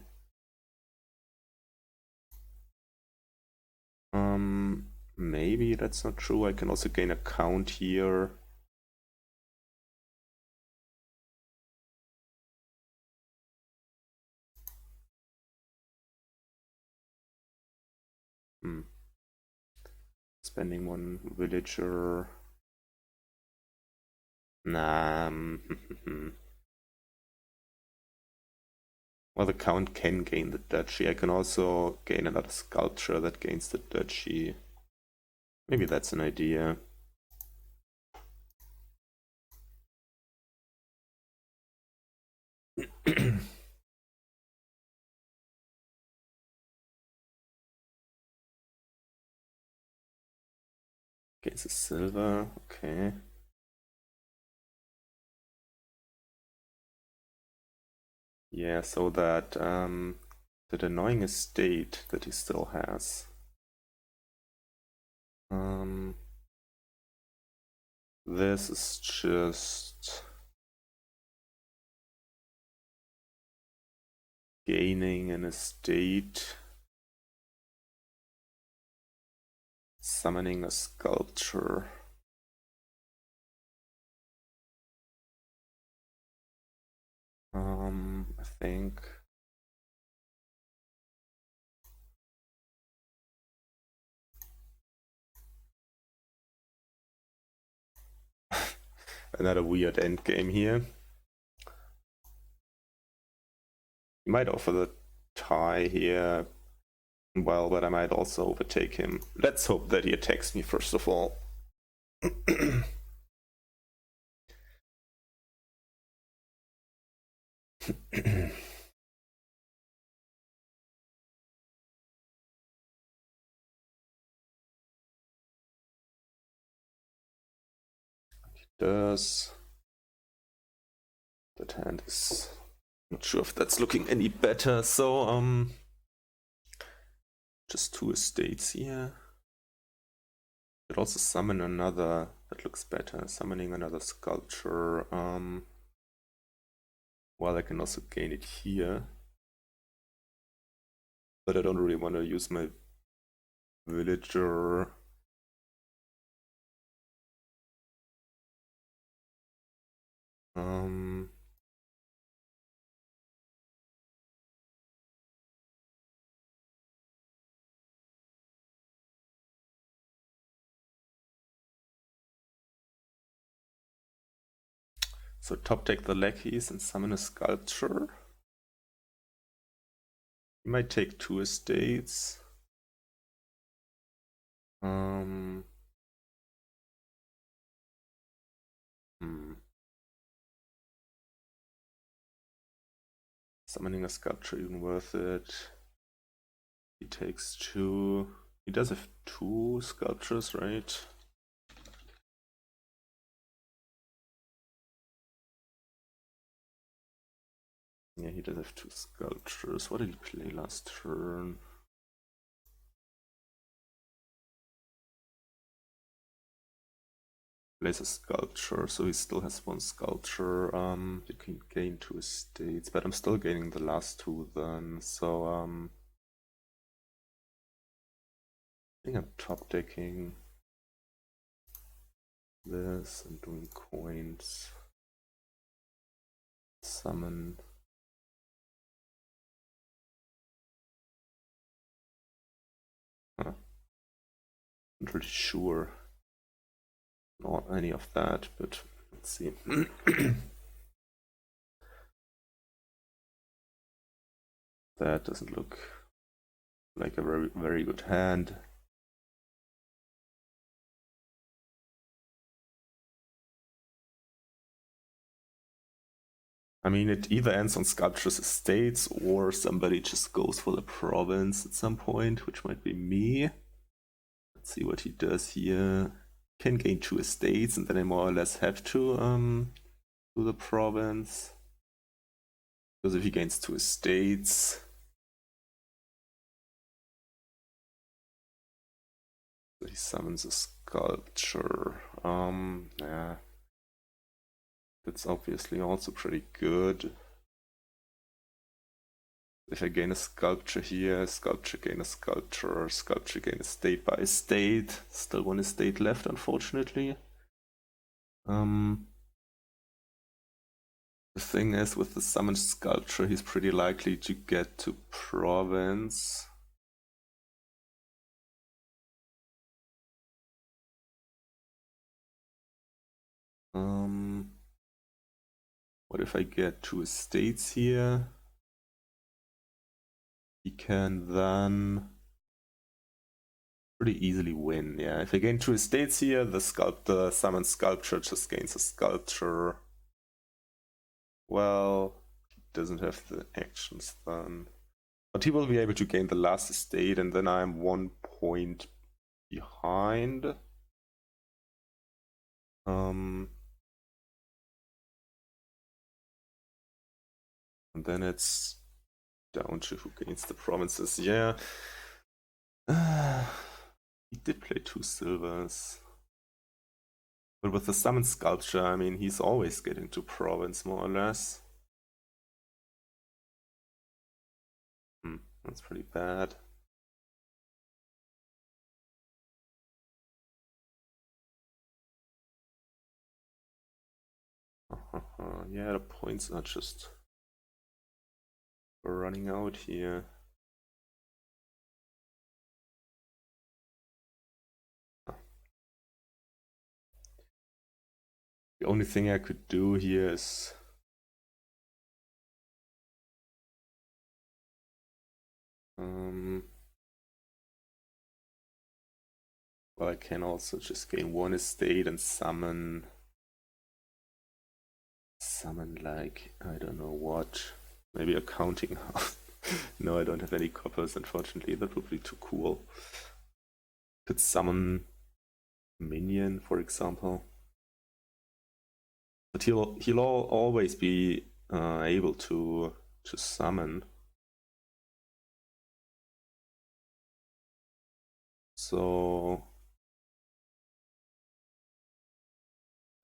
Maybe that's not true. I can also gain a count here. Spending 1 villager. Nah. Well, the count can gain the duchy. I can also gain another sculpture that gains the duchy. Maybe that's an idea. Gains a silver, okay. Yeah, so that annoying estate that he still has. This is just gaining an estate, summoning a sculpture. I think. Another weird endgame here. He might offer the tie here. Well, but I might also overtake him. Let's hope that he attacks me first of all. He does. That hand is not sure if that's looking any better. So just 2 estates here. Could also summon another. That looks better. Summoning another sculpture. Well, I can also gain it here. But I don't really want to use my Villager. So top deck the lackeys and summon a sculpture. You might take 2 estates. Summoning a sculpture even worth it? He takes 2. He does have 2 sculptures, right? Yeah, he does have 2 sculptures. What did he play last turn? Plays a sculpture, so he still has 1 sculpture. You can gain 2 estates, but I'm still gaining the last 2 then. So I think I'm top decking this and doing coins. Summon. Not really sure. Not any of that, but let's see. That doesn't look like a very, very good hand. I mean, it either ends on Sculpture's Estates or somebody just goes for the province at some point, which might be me. Let's see what he does here. Can gain 2 estates, and then I more or less have to do the province. Because if he gains 2 estates, so he summons a sculpture. Yeah, that's obviously also pretty good. If I gain a sculpture here, sculpture gain a sculpture, sculpture gain estate by estate. Still 1 estate left, unfortunately. The thing is, with the summoned sculpture, he's pretty likely to get to province. What if I get 2 estates here? He can then pretty easily win. Yeah, if I gain 2 estates here, the summoned sculpture just gains a sculpture. Well, he doesn't have the actions then. But he will be able to gain the last estate, and then I'm 1 point behind. And then it's down to who gains the provinces. Yeah. He did play 2 silvers. But with the summoned sculpture, I mean, he's always getting to province, more or less. That's pretty bad. Yeah, the points are just running out here. The only thing I could do here is well, I can also just gain 1 estate and summon like, I don't know what, maybe a counting house. No, I don't have any coppers, unfortunately. That would be too cool. Could summon minion, for example. But he'll always be able to summon. So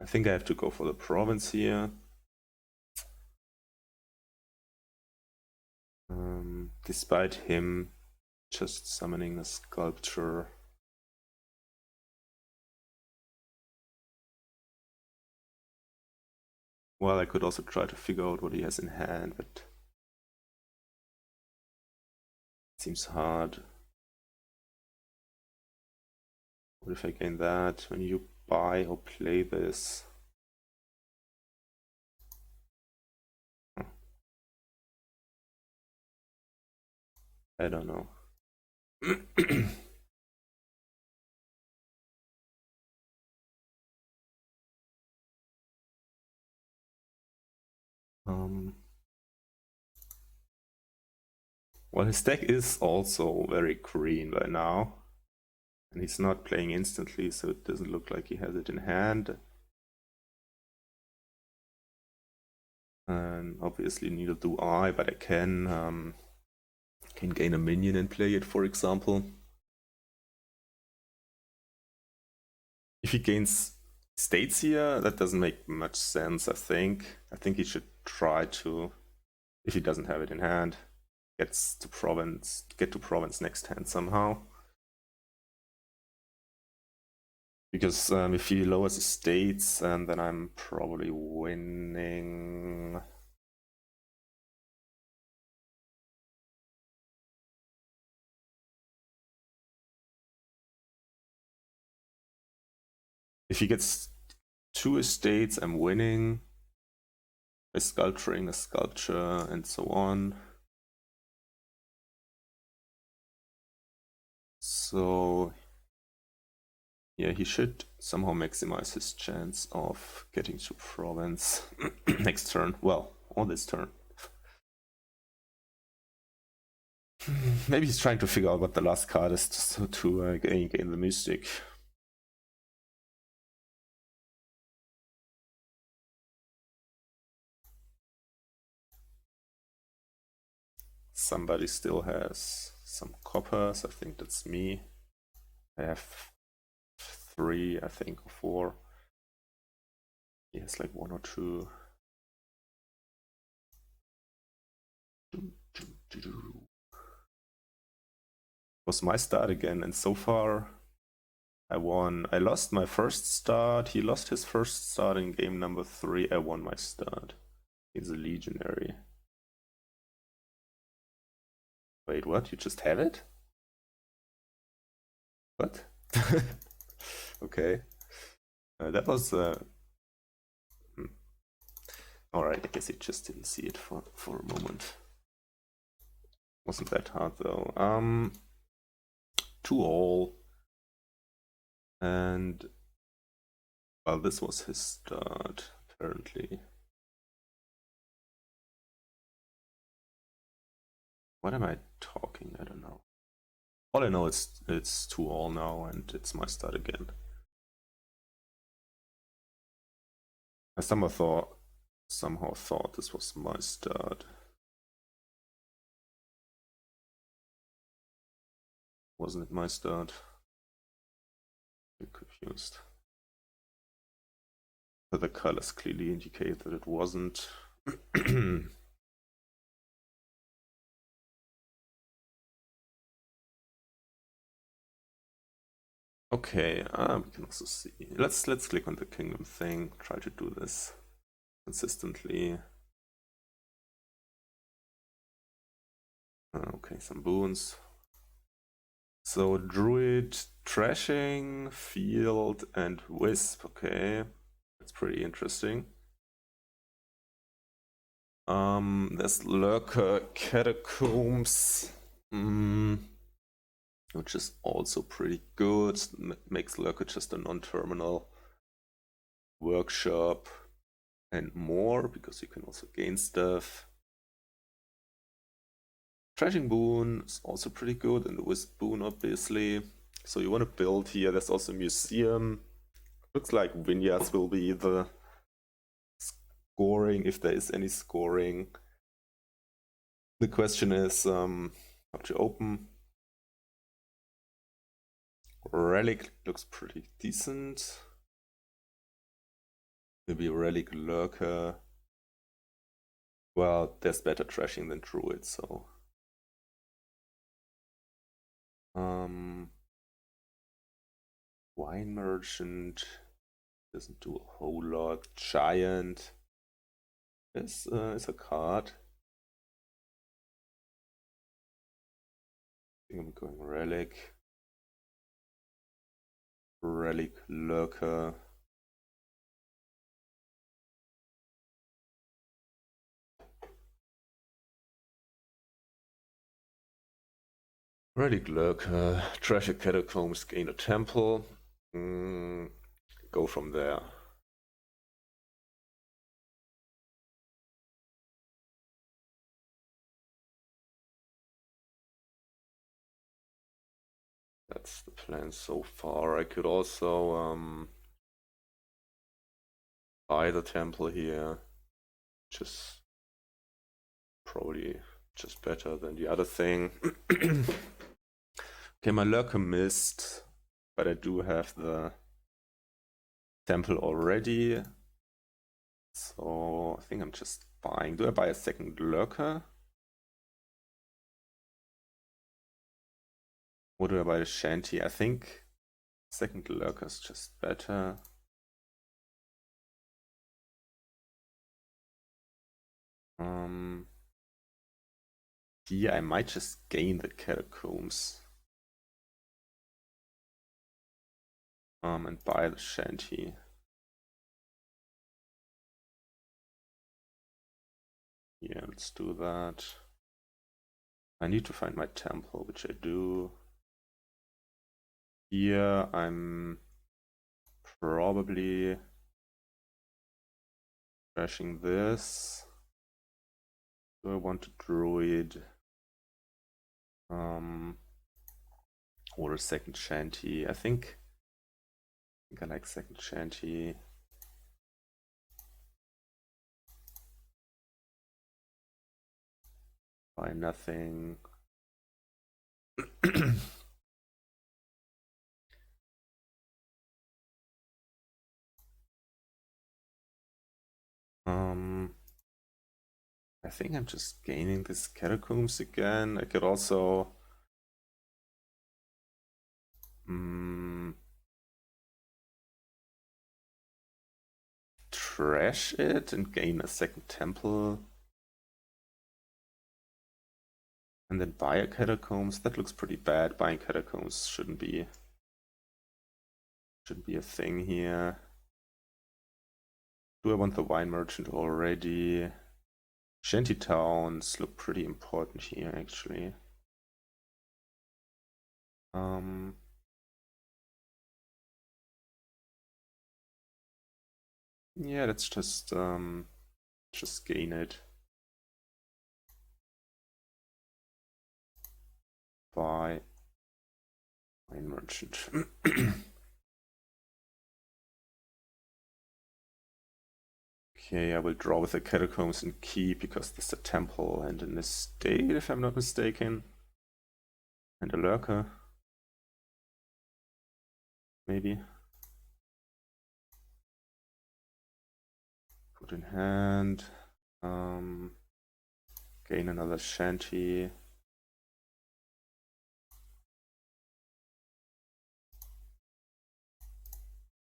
I think I have to go for the province here. Despite him Just summoning a sculpture. Well, I could also try to figure out what he has in hand, but it seems hard. What if I gain that? When you buy or play this? I don't know. Well, his deck is also very green by now. And he's not playing instantly, so it doesn't look like he has it in hand. And obviously neither do I, but I can gain a minion and play it, for example. If he gains states here, that doesn't make much sense, I think. I think he should try to, if he doesn't have it in hand, get to province next hand somehow. Because if he lowers his states, then I'm probably winning. If he gets 2 estates, I'm winning by sculpturing a sculpture and so on. So yeah, he should somehow maximize his chance of getting to province next turn. Well, on this turn. Maybe he's trying to figure out what the last card is to gain the mystic. Somebody still has some coppers. I think that's me. I have 3, I think, or 4. He has like 1 or 2. Was my start again, and so far I won. I lost my first start. He lost his first start in game number 3. I won my start. He's a legionary. Wait, what? You just have it? What? Okay. That was... Alright, I guess he just didn't see it for a moment. Wasn't that hard though. 2-all. And... well, this was his start, apparently. What am I talking? I don't know. All I know is it's 2-all now, and it's my start again. I somehow thought this was my start. Wasn't it my start? I'm confused. But the colors clearly indicate that it wasn't. Okay, we can also see. Let's click on the kingdom thing. Try to do this consistently. Okay, some boons. So druid, trashing, field, and wisp. Okay, that's pretty interesting. There's lurker, catacombs. Which is also pretty good. Makes lurker just a non-terminal. Workshop and more, because you can also gain stuff. Trashing boon is also pretty good, and the wisp boon obviously. So you want to build here. There's also a museum. Looks like vineyards will be the scoring, if there is any scoring. The question is how to open. Relic looks pretty decent. Maybe relic lurker. Well, there's better trashing than druid, so Wine Merchant doesn't do a whole lot. Giant is a card. I think I'm going Relic. Relic Lurker. Relic Lurker, Treasure Catacombs, gain a temple. Go from there. That's the plan so far. I could also buy the temple here. Just probably just better than the other thing. Okay, my Lurker missed, but I do have the temple already. So I think I'm just buying. Do I buy a second Lurker? Or do I buy the Shanty? I think second Lurker is just better. Here I might just gain the Catacombs. And buy the Shanty. Yeah, let's do that. I need to find my temple, which I do. Here I'm probably crashing this. Do I want a druid? Or a second Shanty? I think I like second Shanty. Buy nothing. I think I'm just gaining this Catacombs again. I could also trash it and gain a second temple. And then buy a Catacombs. That looks pretty bad. Buying Catacombs shouldn't be a thing here. Do I want the Wine Merchant already? Shanty towns look pretty important here, actually. Yeah, let's just gain it. Buy Wine Merchant. Okay, I will draw with the Catacombs and keep because there's a temple and an estate, if I'm not mistaken. And a Lurker. Maybe. Put in hand. Gain another Shanty.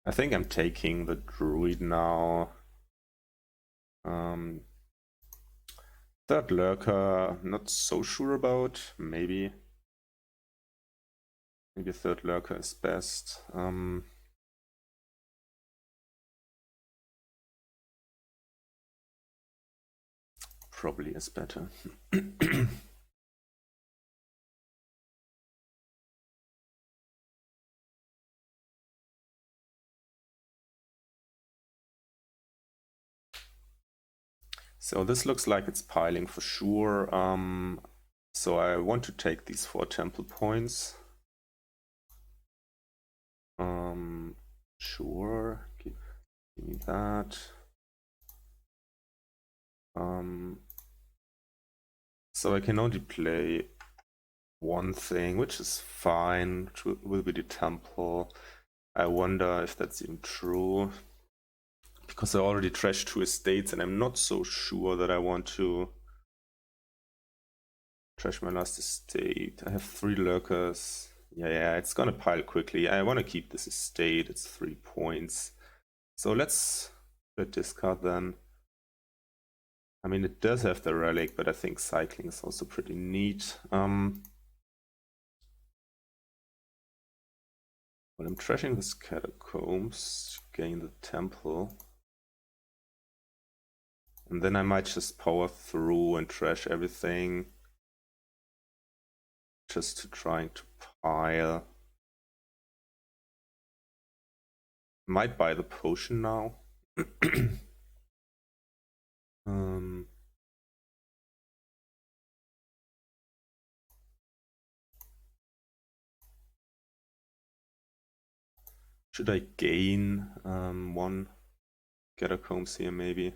I think I'm taking the druid now. Third Lurker, not so sure about. Maybe third Lurker is best. Probably is better. So this looks like it's piling for sure. So I want to take these 4 temple points. Sure, give me that. So I can only play one thing, which is fine, which will be the temple. I wonder if that's even true, because I already trashed 2 estates and I'm not so sure that I want to trash my last estate. I have 3 Lurkers. Yeah, it's gonna pile quickly. I want to keep this estate. It's 3 points. So let's discard then. I mean, it does have the relic, but I think cycling is also pretty neat. Well, I'm trashing this catacombs to gain the temple. And then I might just power through and trash everything. Just to trying to pile. Might buy the potion now. Should I gain 1 catacombs here maybe?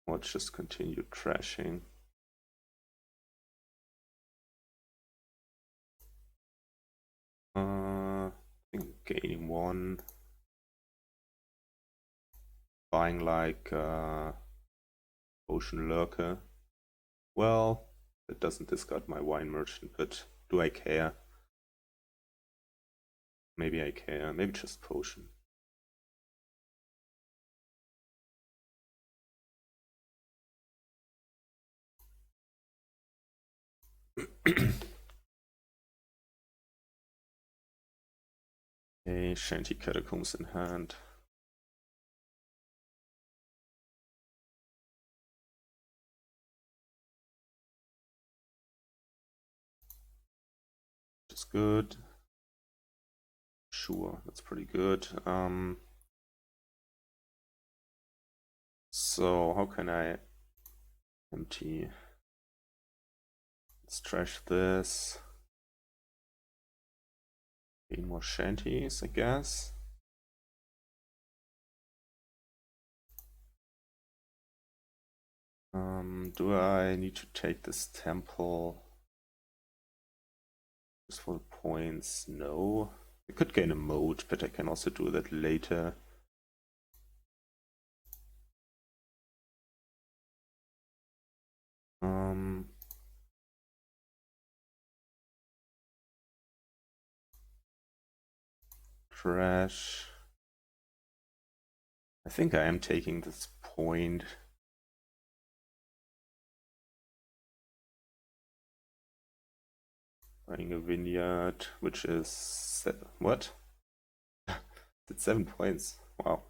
Or just continue trashing? I think gaining 1. Buying like Ocean Lurker. Well, that doesn't discard my wine merchant, but do I care? Maybe I care. Maybe just potion. Okay, Shanty Catacombs in hand. Which is good. Sure, that's pretty good. So how can I empty? Let's trash this. Gain more shanties, I guess. Do I need to take this temple just for the points? No. I could gain a moat, but I can also do that later. Trash. I think I am taking this point. Buying a vineyard, which is what? It's 7 points. Wow.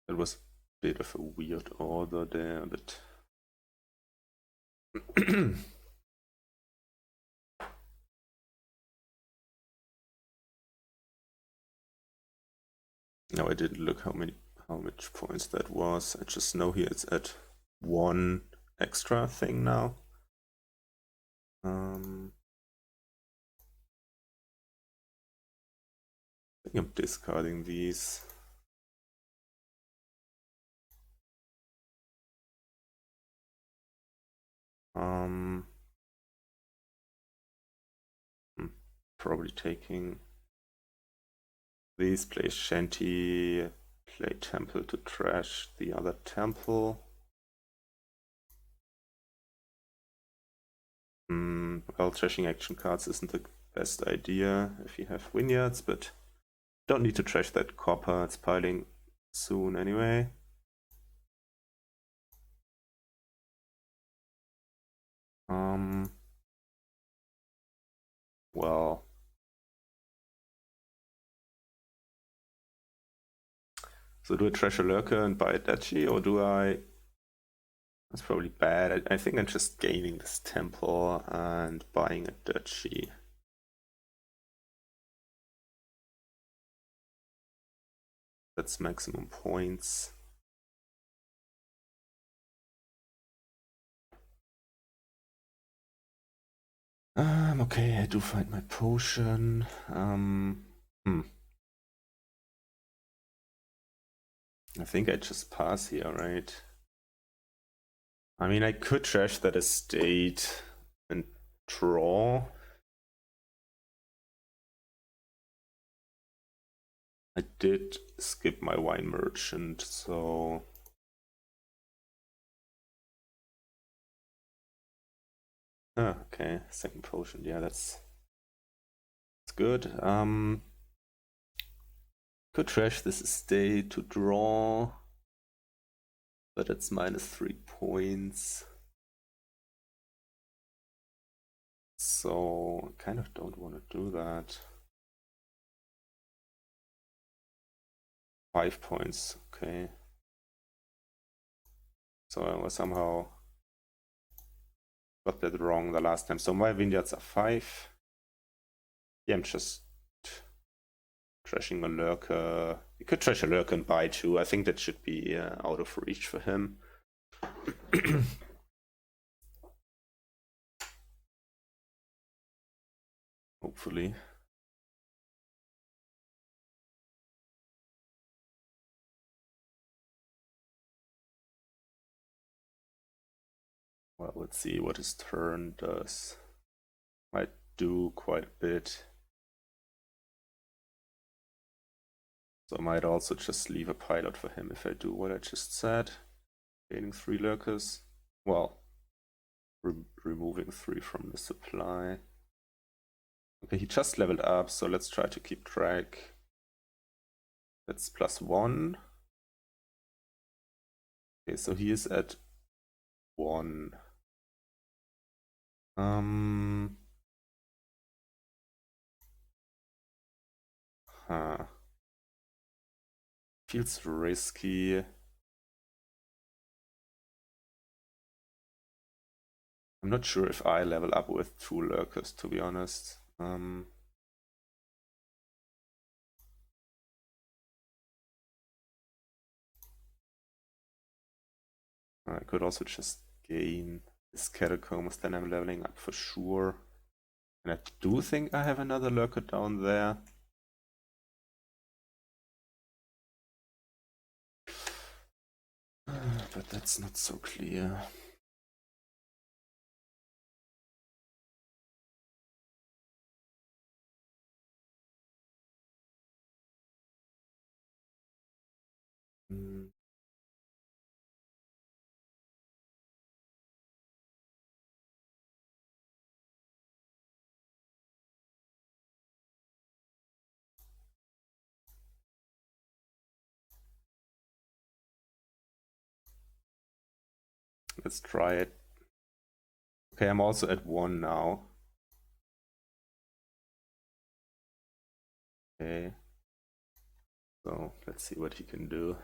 It was a bit of a weird order there, but no, I didn't look how much points that was. I just know here it's at 1 extra thing now. I think I'm discarding these. Probably taking these, play Shanty, play Temple to trash the other temple. Well, trashing action cards isn't the best idea if you have vineyards, but don't need to trash that copper, it's piling soon anyway. Well, so do I trash a lurker and buy a duchy, or do I? That's probably bad. I think I'm just gaining this temple and buying a duchy. That's maximum points. Okay, I do find my potion. I think I just pass here, right? I mean, I could trash that estate and draw. I did skip my wine merchant, so okay, second potion. Yeah, that's good. Could trash this estate to draw, but it's -3 points. So I kind of don't want to do that. 5 points, okay. So I somehow got that wrong the last time. So my vineyards are 5. Yeah, I'm just trashing a lurker. You could trash a lurker and buy 2. I think that should be out of reach for him. Hopefully. Well, let's see what his turn does. Might do quite a bit. So I might also just leave a pilot for him if I do what I just said. Gaining 3 lurkers. Well, removing 3 from the supply. Okay, he just leveled up, so let's try to keep track. That's +1. Okay, so he is at 1. Huh. Feels risky. I'm not sure if I level up with 2 lurkers, to be honest. I could also just gain this catacombs, then I'm leveling up for sure. And I do think I have another lurker down there. But that's not so clear. Let's try it. Okay, I'm also at 1 now. Okay. So let's see what he can do.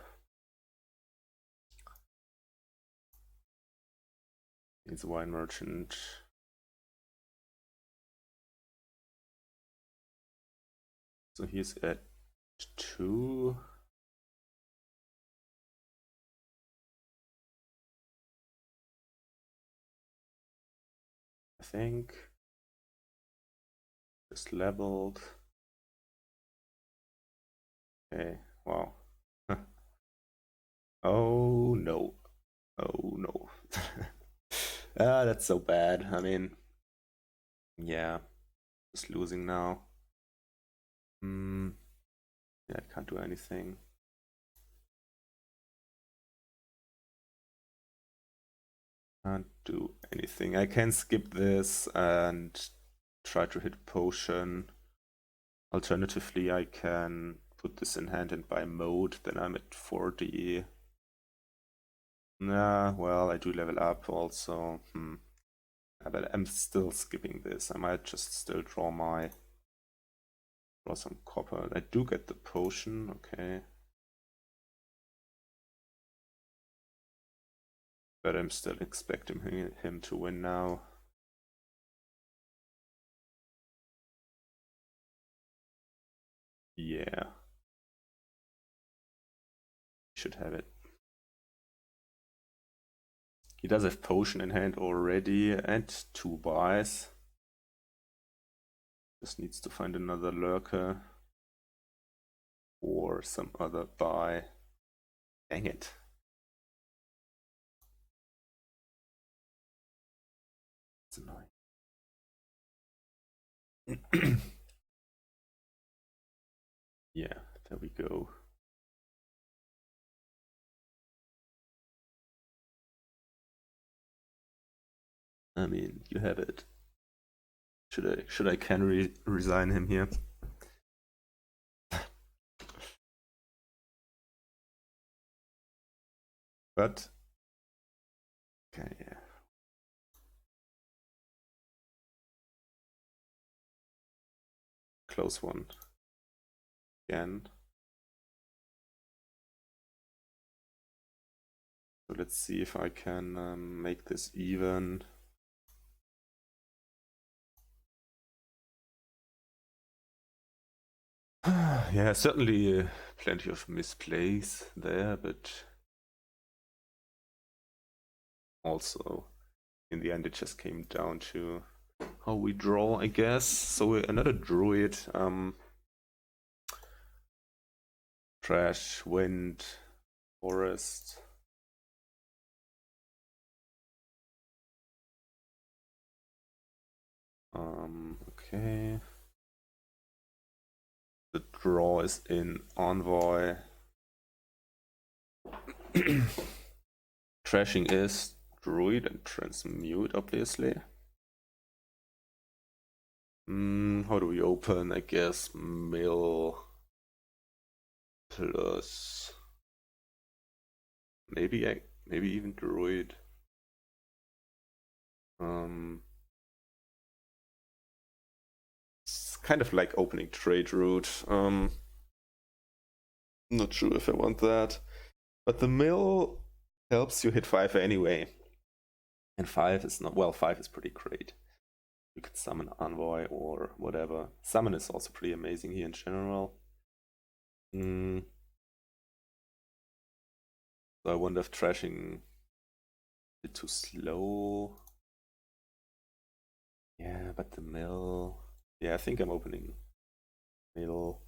He's a wine merchant. So he's at 2. I think. Just leveled. Okay, wow. Oh no. Oh no. That's so bad. I mean, yeah, just losing now. Yeah, I can't do anything. Can't do anything. I can skip this and try to hit potion. Alternatively, I can put this in hand and buy mode, then I'm at 40. Nah, well, I do level up also. But I'm still skipping this. I might just still draw some copper. I do get the potion, okay. But I'm still expecting him to win now. Yeah. Should have it. He does have potion in hand already and 2 buys. Just needs to find another lurker or some other buy. Dang it. It's annoying. Yeah, there we go. I mean, you have it. Should I can resign him here? But okay, yeah. Close one. Again. So let's see if I can make this even. Yeah, certainly plenty of misplays there, but also in the end it just came down to how we draw, I guess. So another druid, trash, wind, forest. Okay. The draw is in envoy. Trashing is druid and transmute, obviously. How do we open? I guess mill plus maybe even druid. It's kind of like opening trade route. Not sure if I want that, but the mill helps you hit 5 anyway, and 5 is not, well, 5 is pretty great. You could summon envoy or whatever. Summon is also pretty amazing here in general. So I wonder if trashing a bit too slow. Yeah, but the mill. Yeah, I think I'm opening mill.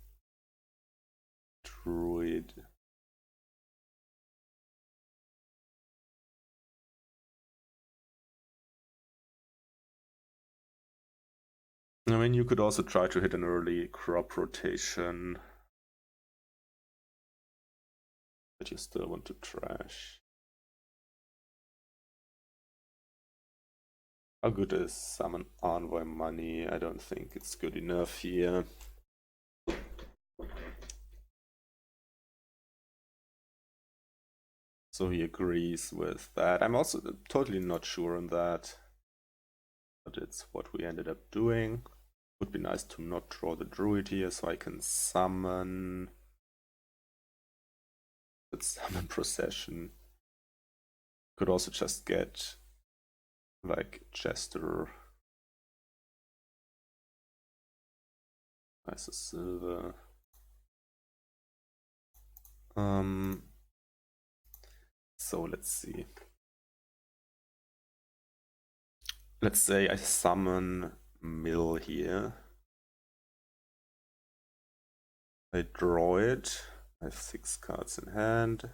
Druid. I mean, you could also try to hit an early crop rotation, but you still want to trash. How good is summon envoy money? I don't think it's good enough here. So he agrees with that. I'm also totally not sure on that, but it's what we ended up doing. Would be nice to not draw the druid here, so I can summon. Let's summon procession. Could also just get like Jester. Nice silver. So let's see. Let's say I summon mill here. I draw it. I have 6 cards in hand.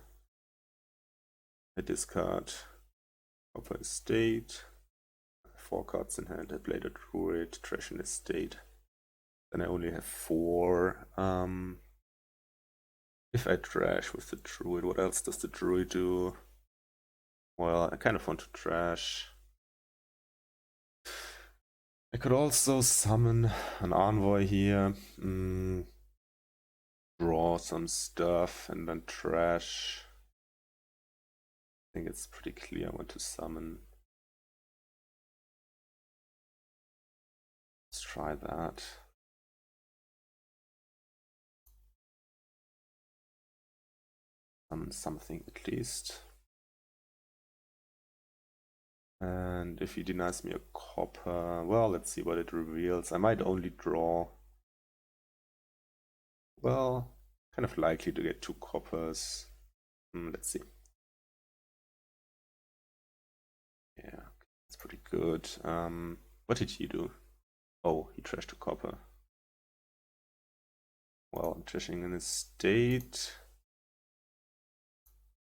I discard Copper Estate. 4 cards in hand. I played a druid, trash an estate. Then I only have 4. If I trash with the druid, what else does the druid do? Well, I kind of want to trash. I could also summon an envoy here. Draw some stuff and then trash. I think it's pretty clear I want to summon. Let's try that. Summon something at least. And if he denies me a copper, well, let's see what it reveals. I might only draw. Well, kind of likely to get 2 coppers. Let's see. Yeah, that's pretty good. What did he do? Oh, he trashed a copper. Well, I'm trashing an estate.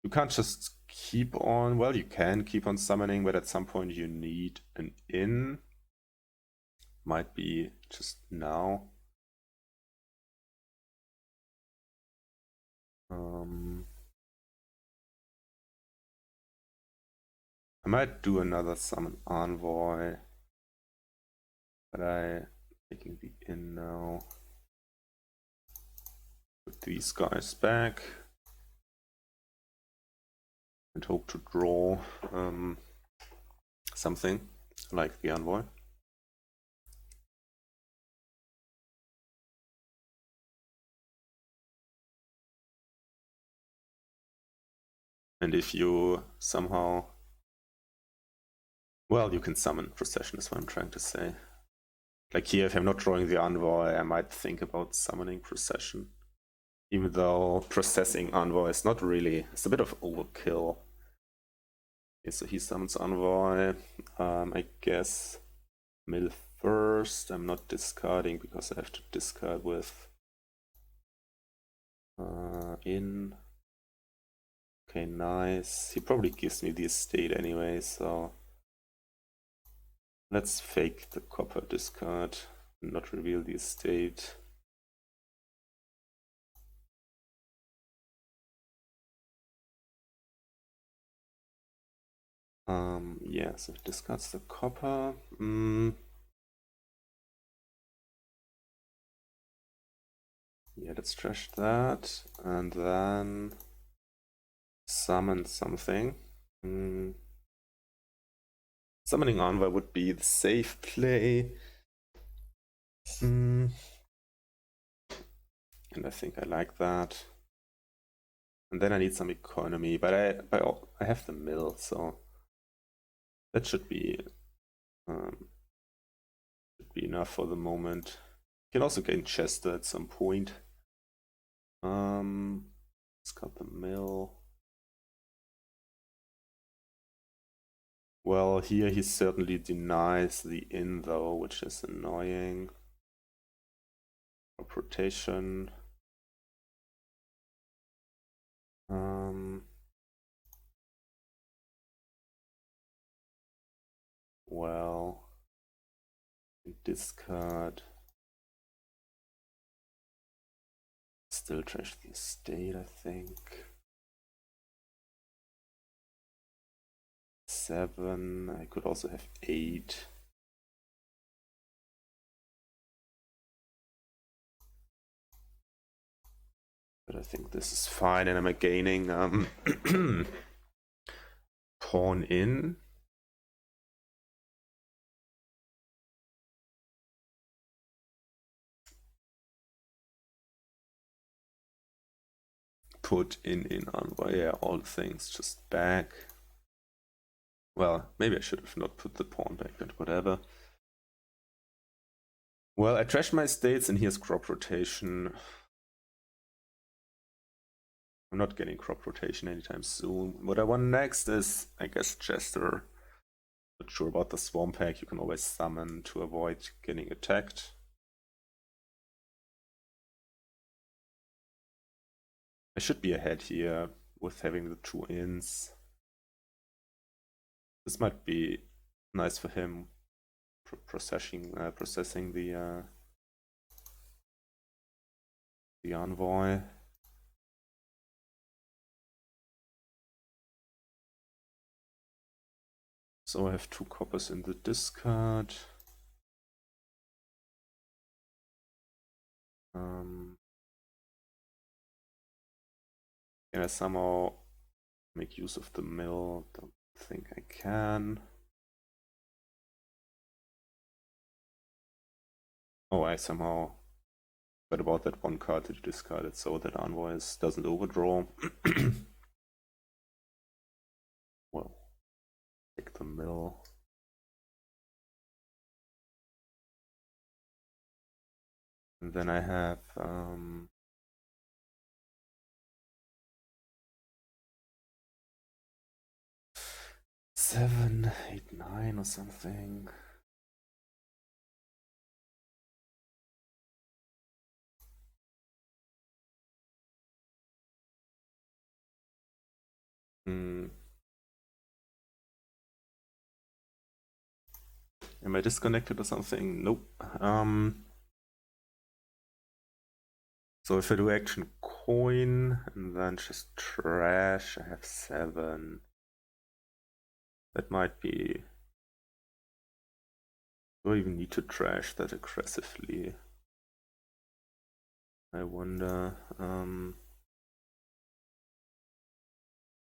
You can't just keep on, well, you can keep on summoning, but at some point you need an in. might be just now. I might do another summon envoy, but I'm taking the in now. Put these guys back and hope to draw something like the envoy. And if you somehow, well, you can summon procession is what I'm trying to say. Like here, if I'm not drawing the envoy, I might think about summoning procession. Even though processing envoy is not really, it's a bit of overkill. Okay, so he summons envoy. I guess mill first. I'm not discarding because I have to discard with in. Okay, nice. He probably gives me the estate anyway, so let's fake the copper discard and not reveal the estate. Yeah, so it discards the copper. Yeah, let's trash that. And then summon something. Summoning Envoy would be the safe play. And I think I like that. And then I need some economy, but I have the mill, so that should be enough for the moment. You can also gain Chester at some point. Let's cut the mill. Well, here he certainly denies the in though, which is annoying. Crop rotation. Well, discard. Still trash the estate, I think. 7. I could also have 8. But I think this is fine, and I'm gaining pawn in. Put in envoy, yeah, all the things just back. Well, maybe I should have not put the pawn back, but whatever. Well, I trashed my states, and here's crop rotation. I'm not getting crop rotation anytime soon. What I want next is, I guess, Chester. Not sure about the Swamp Pack. You can always summon to avoid getting attacked. I should be ahead here with having the 2 ins. This might be nice for him, processing the envoy. So I have 2 coppers in the discard. Can I somehow make use of the mill? Don't think I can. Oh, I somehow forgot about that one card that you discarded, so that envoy doesn't overdraw. Well, take the mill. And then I have 7, 8, 9 or something. Am I disconnected or something? Nope. So if I do action coin and then just trash, I have 7. That might be... Do I even need to trash that aggressively? I wonder.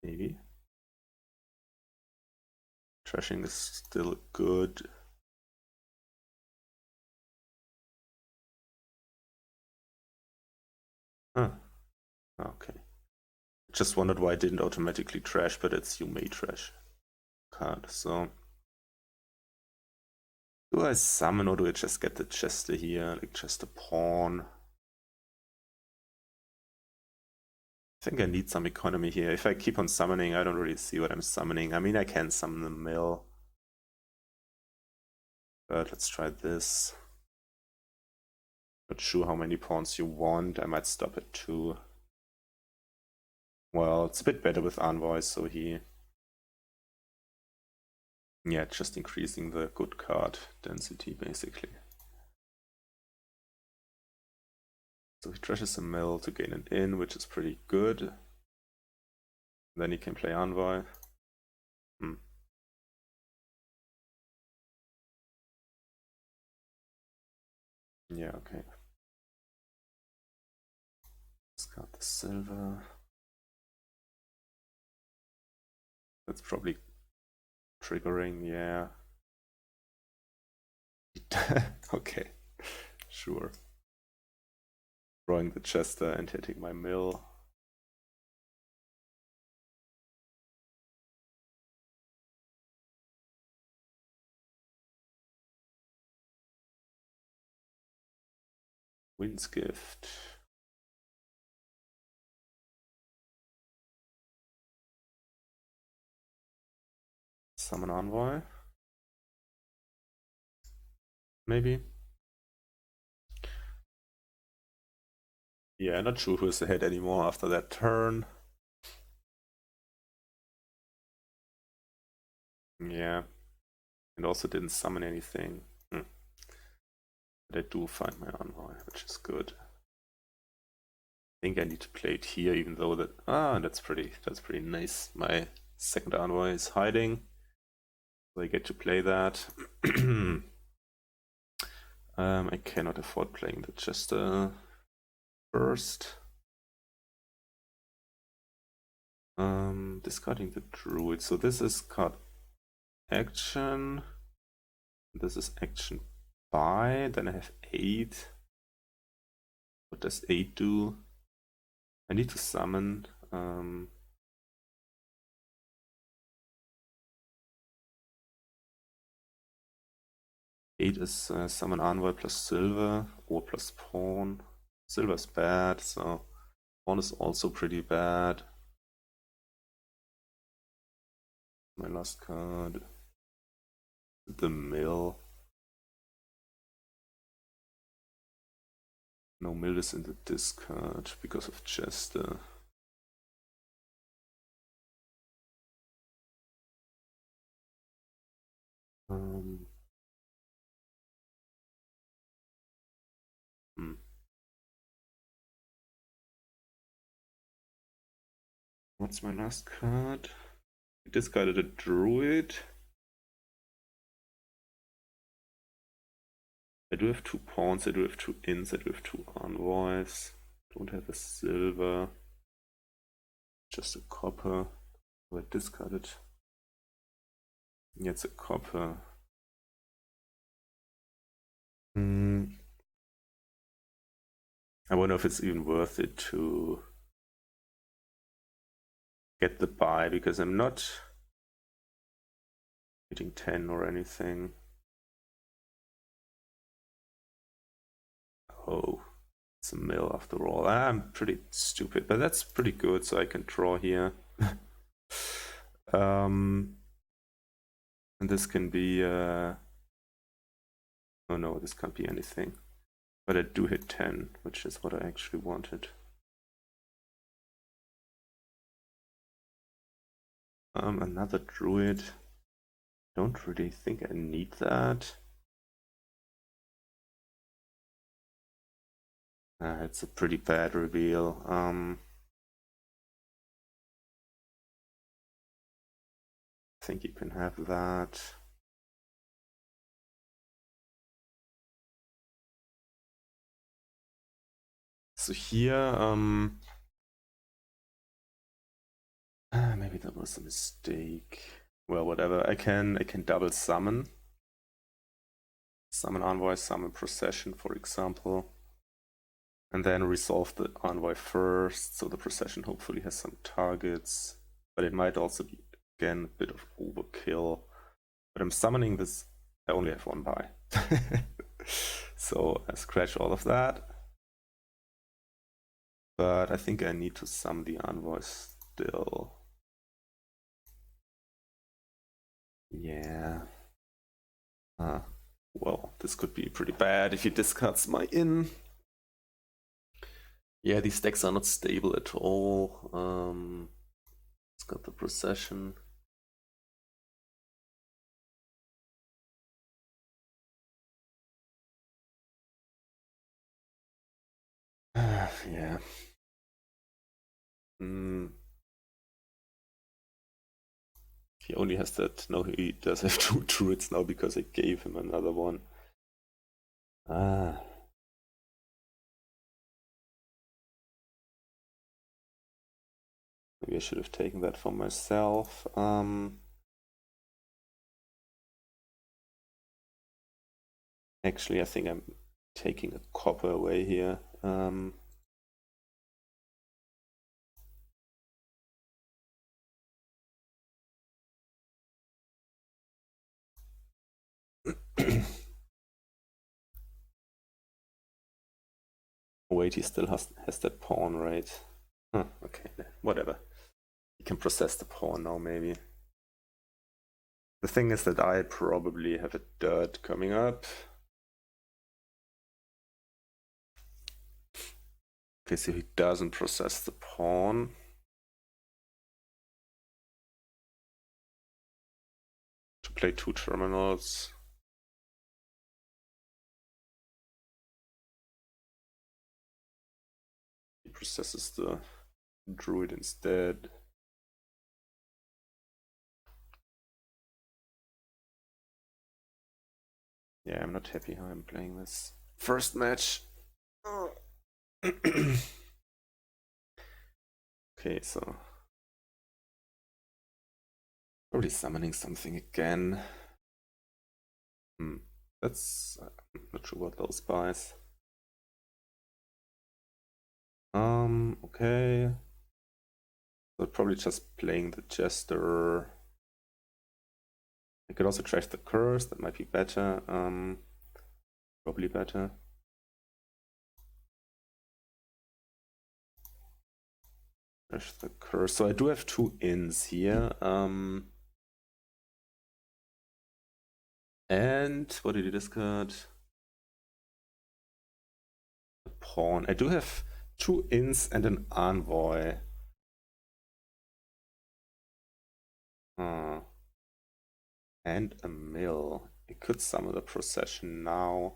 Maybe. Trashing is still good. Huh. Okay. Just wondered why I didn't automatically trash, but it's you may trash card. So do I summon or do I just get the Chester here, like just a pawn? I think I need some economy here. If I keep on summoning, I don't really see what I'm summoning. I mean, I can summon the mill. But let's try this. Not sure how many pawns you want. I might stop at 2. Well, it's a bit better with Envoy, so he... Yeah, just increasing the good card density, basically. So he trashes a mill to gain an in, which is pretty good. Then he can play Envoy. Yeah, okay. Discard the silver. That's probably triggering, yeah. Okay, sure. Drawing the Chester and hitting my mill. Wind's Gift. Summon Envoy. Maybe. Yeah, not sure who's ahead anymore after that turn. Yeah. And also didn't summon anything. But I do find my Envoy, which is good. I think I need to play it here, even though that... that's pretty nice. My second Envoy is hiding. So I get to play that. I cannot afford playing the Chester first. Discarding the Druid. So this is card action. This is action buy. Then I have 8. What does 8 do? I need to summon. 8 is summon Envoy plus silver or plus pawn. Silver's bad, so pawn is also pretty bad. My last card. The mill. No, mill is in the discard because of Chester. What's my last card? I discarded a Druid. I do have 2 pawns, I do have 2 ins, I do have 2 envoys. Don't have a silver. Just a copper. I discarded. Yeah, it's a copper. I wonder if it's even worth it to get the buy, because I'm not hitting 10 or anything. Oh, it's a mill after all. I'm pretty stupid, but that's pretty good, so I can draw here. And this can be... oh no, this can't be anything. But I do hit 10, which is what I actually wanted. Another Druid. Don't really think I need that. It's a pretty bad reveal. I think you can have that. So here, maybe that was a mistake. Well, whatever. I can double summon envoy, summon procession, for example, and then resolve the envoy first, so the procession hopefully has some targets. But it might also be again a bit of overkill. But I'm summoning this. I only have one buy, so I scratch all of that. But I think I need to summon the envoy still. Yeah. Well, this could be pretty bad if he discards my in. Yeah, these decks are not stable at all. It's got the procession. Yeah. He only has that. No, he does have 2 druids now because I gave him another one. Maybe I should have taken that for myself. Actually, I think I'm taking a copper away here. Wait, he still has that pawn, right? Huh, okay, whatever. He can process the pawn now, maybe. The thing is that I probably have a dirt coming up. Okay, so he doesn't process the pawn. To play 2 terminals. He processes the druid instead. Yeah, I'm not happy how I'm playing this first match. Okay, so probably summoning something again. That's I'm not sure what those buys. Okay. So probably just playing the Jester. I could also trash the curse, that might be better. Probably better. Trash the curse. So I do have 2 ins here. And what did he discard? A pawn. I do have 2 ins and an envoy. And a mill. I could summon the procession now.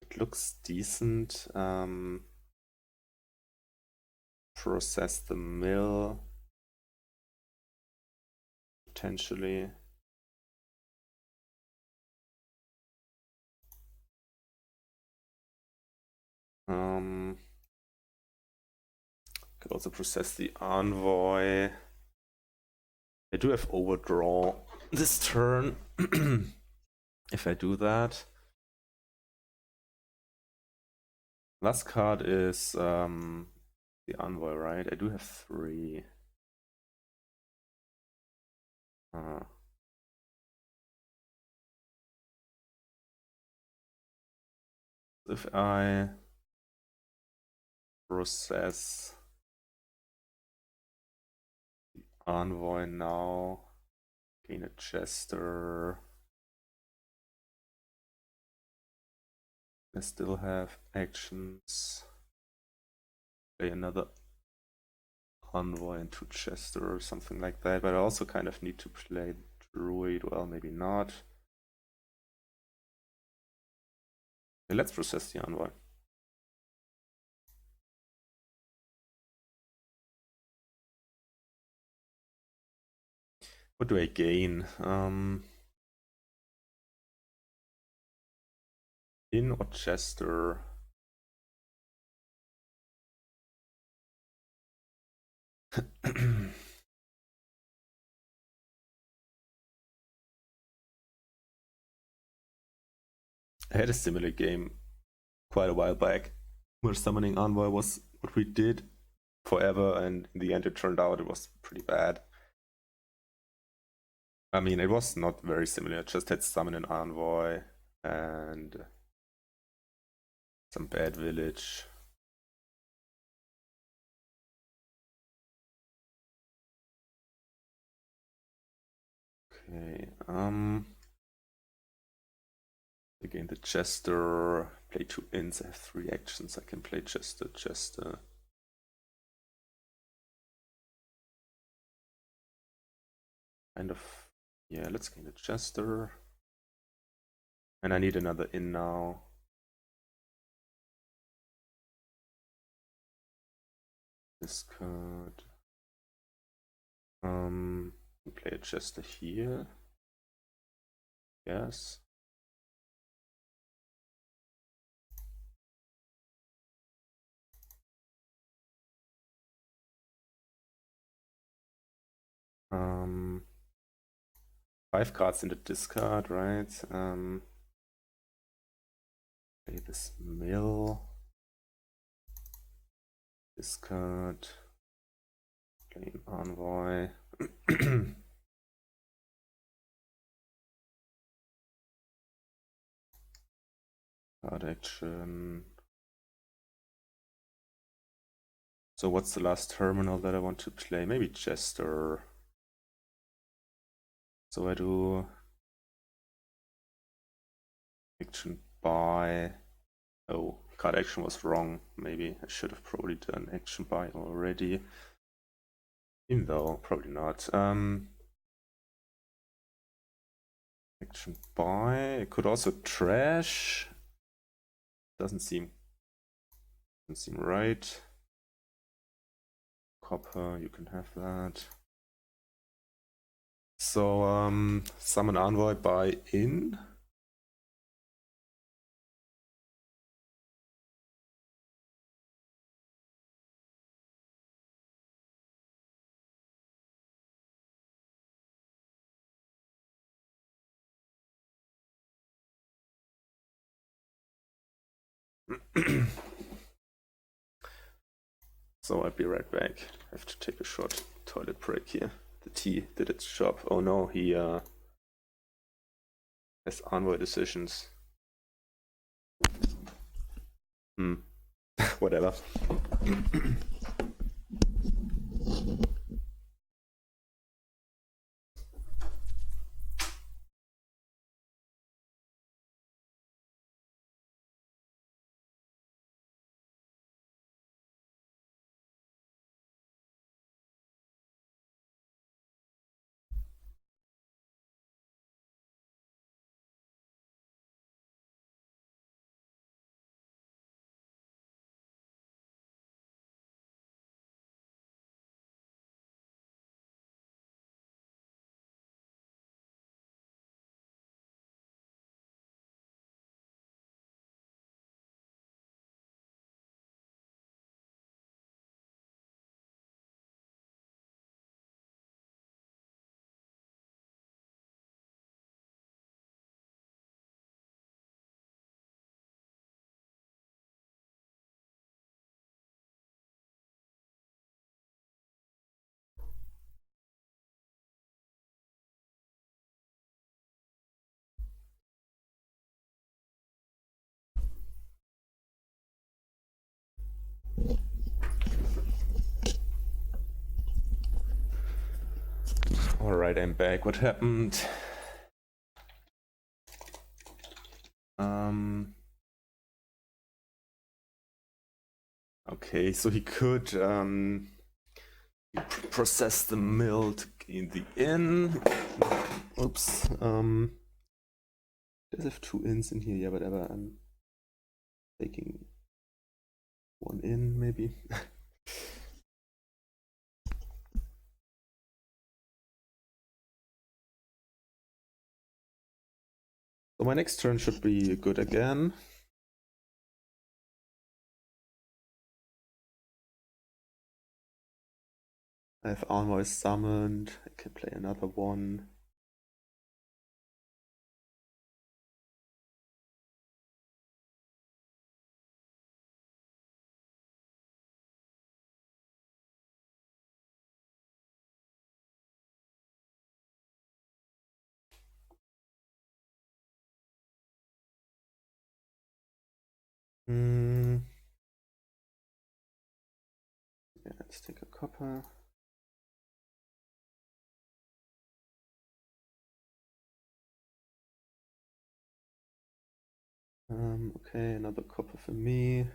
It looks decent. Process the mill. Potentially. Could also process the envoy. I do have overdraw this turn. If I do that. Last card is the envoy, right? I do have 3. If I process the envoy now, gain a Jester. I still have actions. Play another envoy into Chester or something like that, but I also kind of need to play Druid, well, maybe not. Okay, let's process the envoy. What do I gain? In or Chester? I had a similar game quite a while back where summoning Envoy was what we did forever, and in the end it turned out it was pretty bad. I mean, it was not very similar, it just had summon an Envoy and some bad village. Okay, again the Chester, play 2 ints, I have 3 actions, I can play Chester. Kind of, yeah, let's gain the Chester. And I need another in now. Discard. Play a Chester here. Yes. Um, 5 cards in the discard, right? Play this mill. Discard. Play an envoy. Card action. So what's the last terminal that I want to play? Maybe Chester. So I do action buy. Oh, card action was wrong. Maybe I should have probably done action buy already. Even though, probably not. Action buy. I could also trash. Doesn't seem right. Copper, you can have that. So summon envoy buy in. So I'll be right back. I have to take a short toilet break here. The tea did its job. Oh no, he has envoy decisions. Whatever. Alright, I'm back. What happened? Okay, so he could process the mill to in the inn. Oops. Does have 2 inns in here? Yeah, whatever. I'm taking 1 in, maybe. So my next turn should be good again. I have Envoy summoned. I can play another one. Yeah, let's take a copper. Okay, another copper for me.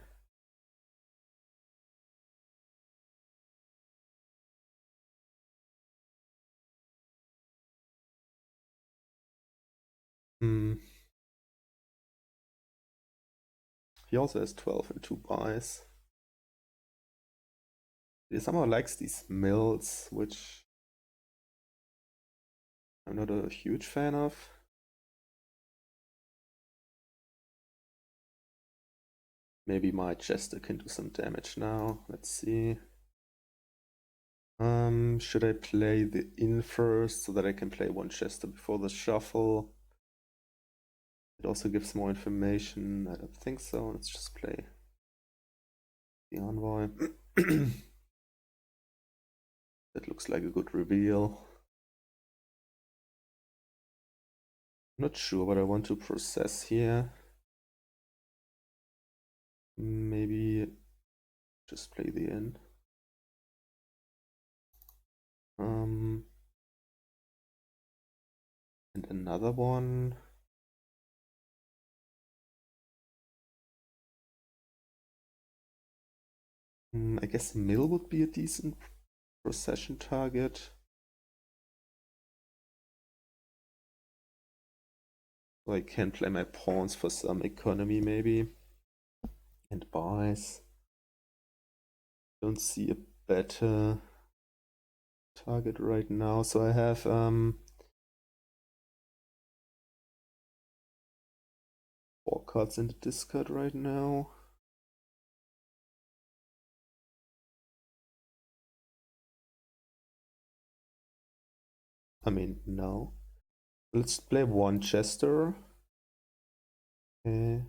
He also has 12 and 2 buys. He somehow likes these mills, which I'm not a huge fan of. Maybe my Chester can do some damage now. Let's see. Should I play the inn first so that I can play 1 Chester before the shuffle? It also gives more information. I don't think so. Let's just play the Envoy. That looks like a good reveal. Not sure what I want to process here. Maybe just play the inn. And another one. I guess mill would be a decent procession target. So I can play my pawns for some economy maybe. And buys. Don't see a better target right now. So I have 4 cards in the discard right now. I mean, no. Let's play 1 Chester. Okay.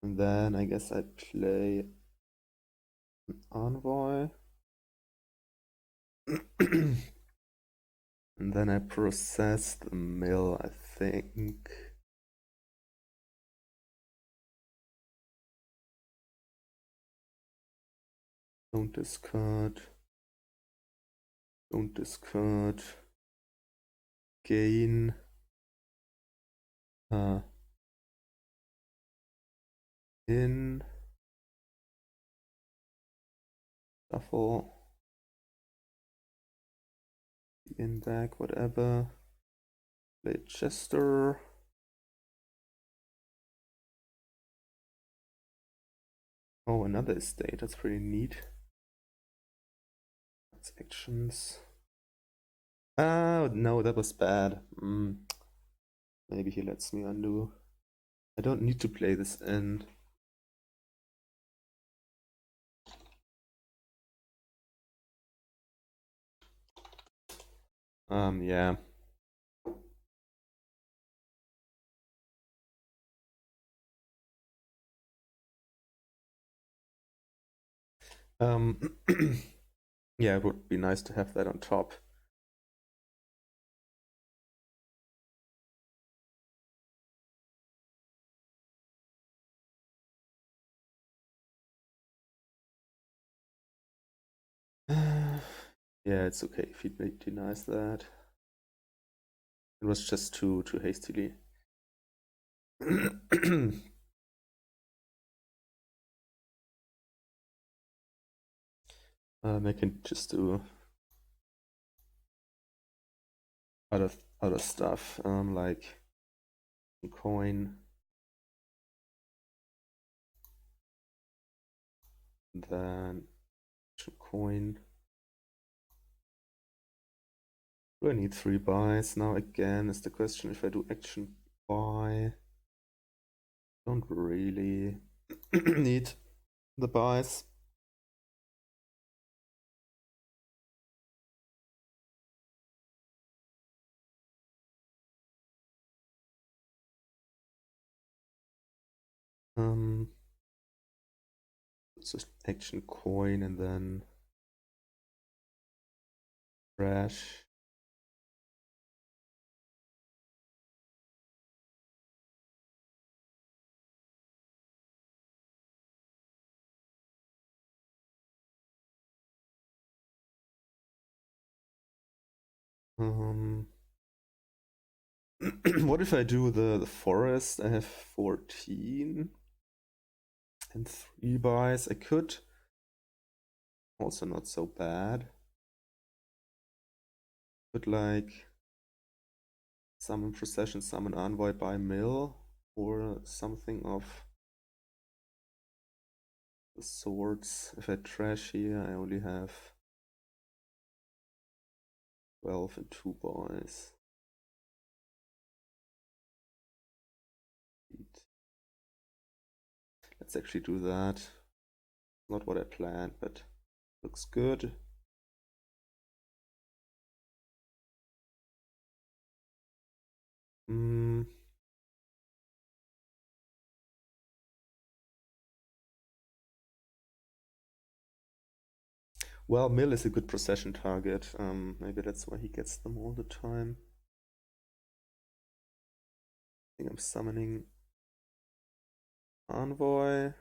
And then I guess I play an Envoy. And then I process the mill, I think. Don't discard. Don't discard. Gain. In. Shuffle. In deck, whatever. Play Chester. Oh, another estate. That's pretty neat. That's actions. Oh, no, that was bad. Maybe he lets me undo. I don't need to play this in. Yeah. Yeah, it would be nice to have that on top. Yeah, it's okay if he denies that. It was just too hastily. I can just do other stuff, like coin, then coin. Do I need 3 buys? Now again is the question if I do action buy. Don't really need the buys. It's just action coin and then crash. What if I do the forest? I have 14 and 3 buys. I could. Also not so bad. Could like summon procession, summon envoy by mill, or something of the sorts. If I trash here, I only have 12 and 2 buys. Let's actually do that. Not what I planned, but looks good. Well, mill is a good procession target. Maybe that's why he gets them all the time. I think I'm summoning envoy.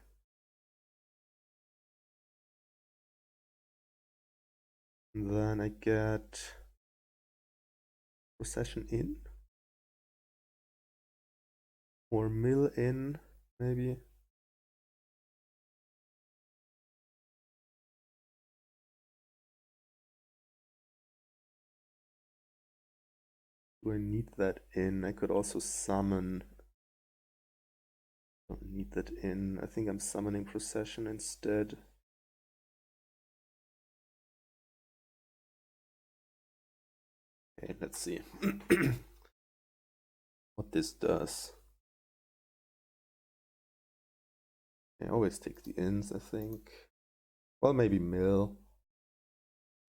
And then I get procession in. Or mill in, maybe. Do I need that in? I could also summon. Don't need that in. I think I'm summoning procession instead. Okay, let's see what this does. I always take the ins, I think. Well, maybe mill.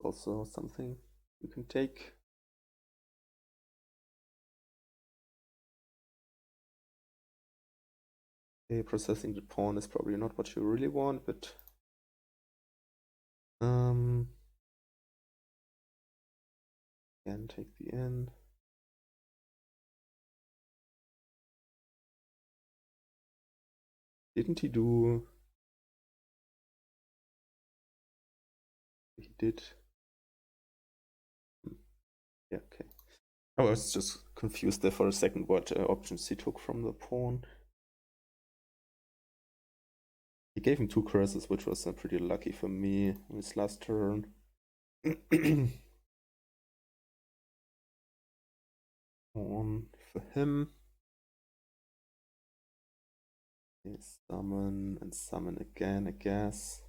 Also something you can take. Okay, processing the pawn is probably not what you really want, but again, take the in. Didn't he do? He did. Yeah, okay. I was just confused there for a second what options he took from the pawn. He gave him 2 curses, which was pretty lucky for me in his last turn. Pawn for him. Okay, summon and summon again, I guess.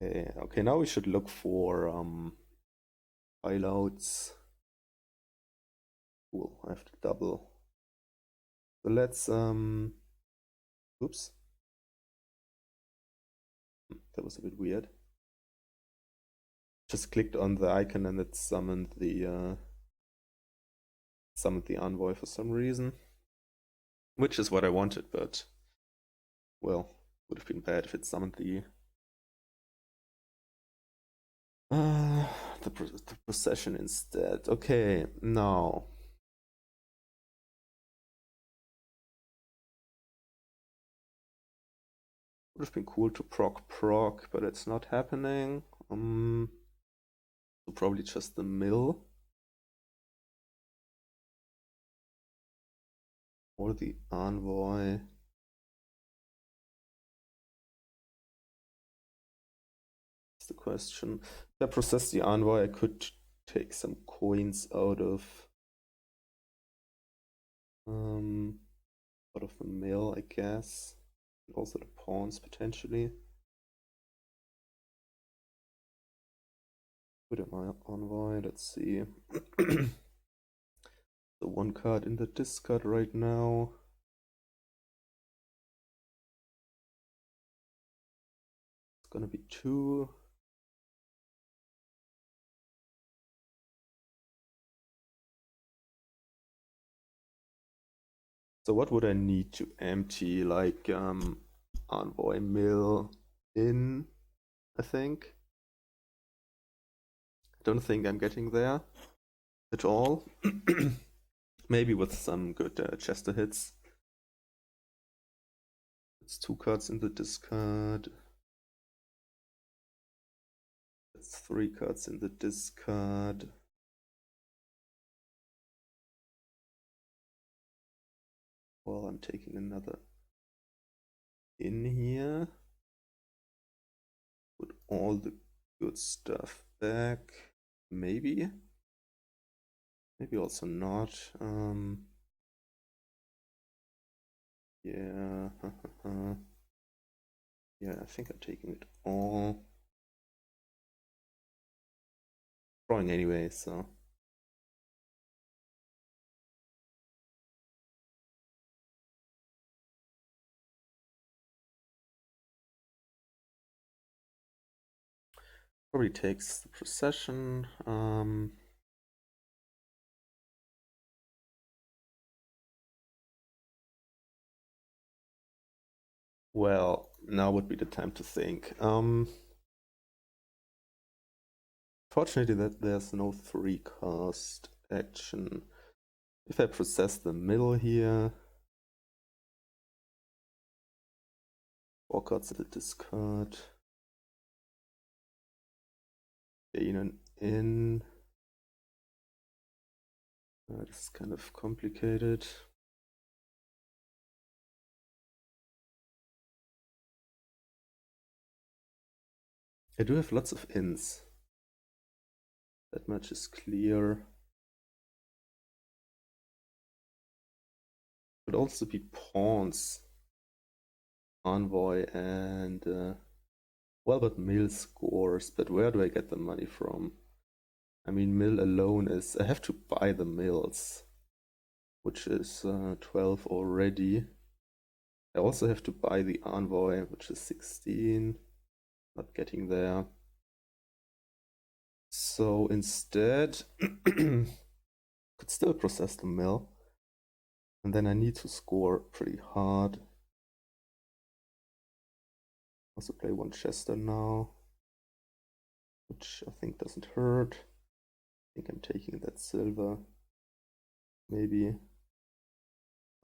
Okay, now we should look for highlights. Cool, I have to double. So let's oops. That was a bit weird. Just clicked on the icon and it summoned the envoy for some reason. Which is what I wanted, but well, would have been bad if it summoned the procession instead. Okay, now would have been cool to proc, but it's not happening. So probably just the mill or the envoy. That's the question. If I process the envoy, I could take some coins out of the mill, I guess. And also the pawns potentially. Put in my envoy, let's see. The one card in the discard right now. It's gonna be 2. So what would I need to empty, like envoy mill in, I think. I don't think I'm getting there at all. Maybe with some good Chester hits. It's 2 cards in the discard. That's 3 cards in the discard. Well, I'm taking another in here. Put all the good stuff back. Maybe. Maybe also not. Yeah. Yeah, I think I'm taking it all. Drawing anyway, so. Probably takes the procession. Well, now would be the time to think. Fortunately, that there's no 3 cast action. If I process the middle here, 4 cards in the discard. Gain an in. This is kind of complicated. I do have lots of ins. That much is clear. Could also be pawns, envoy, and well, but mill scores. But where do I get the money from? I mean, mill alone is. I have to buy the mills, which is 12 already. I also have to buy the envoy, which is 16. Not getting there. So instead, could still process the mill. And then I need to score pretty hard. Also play 1 Chester now, which I think doesn't hurt. I think I'm taking that silver. Maybe.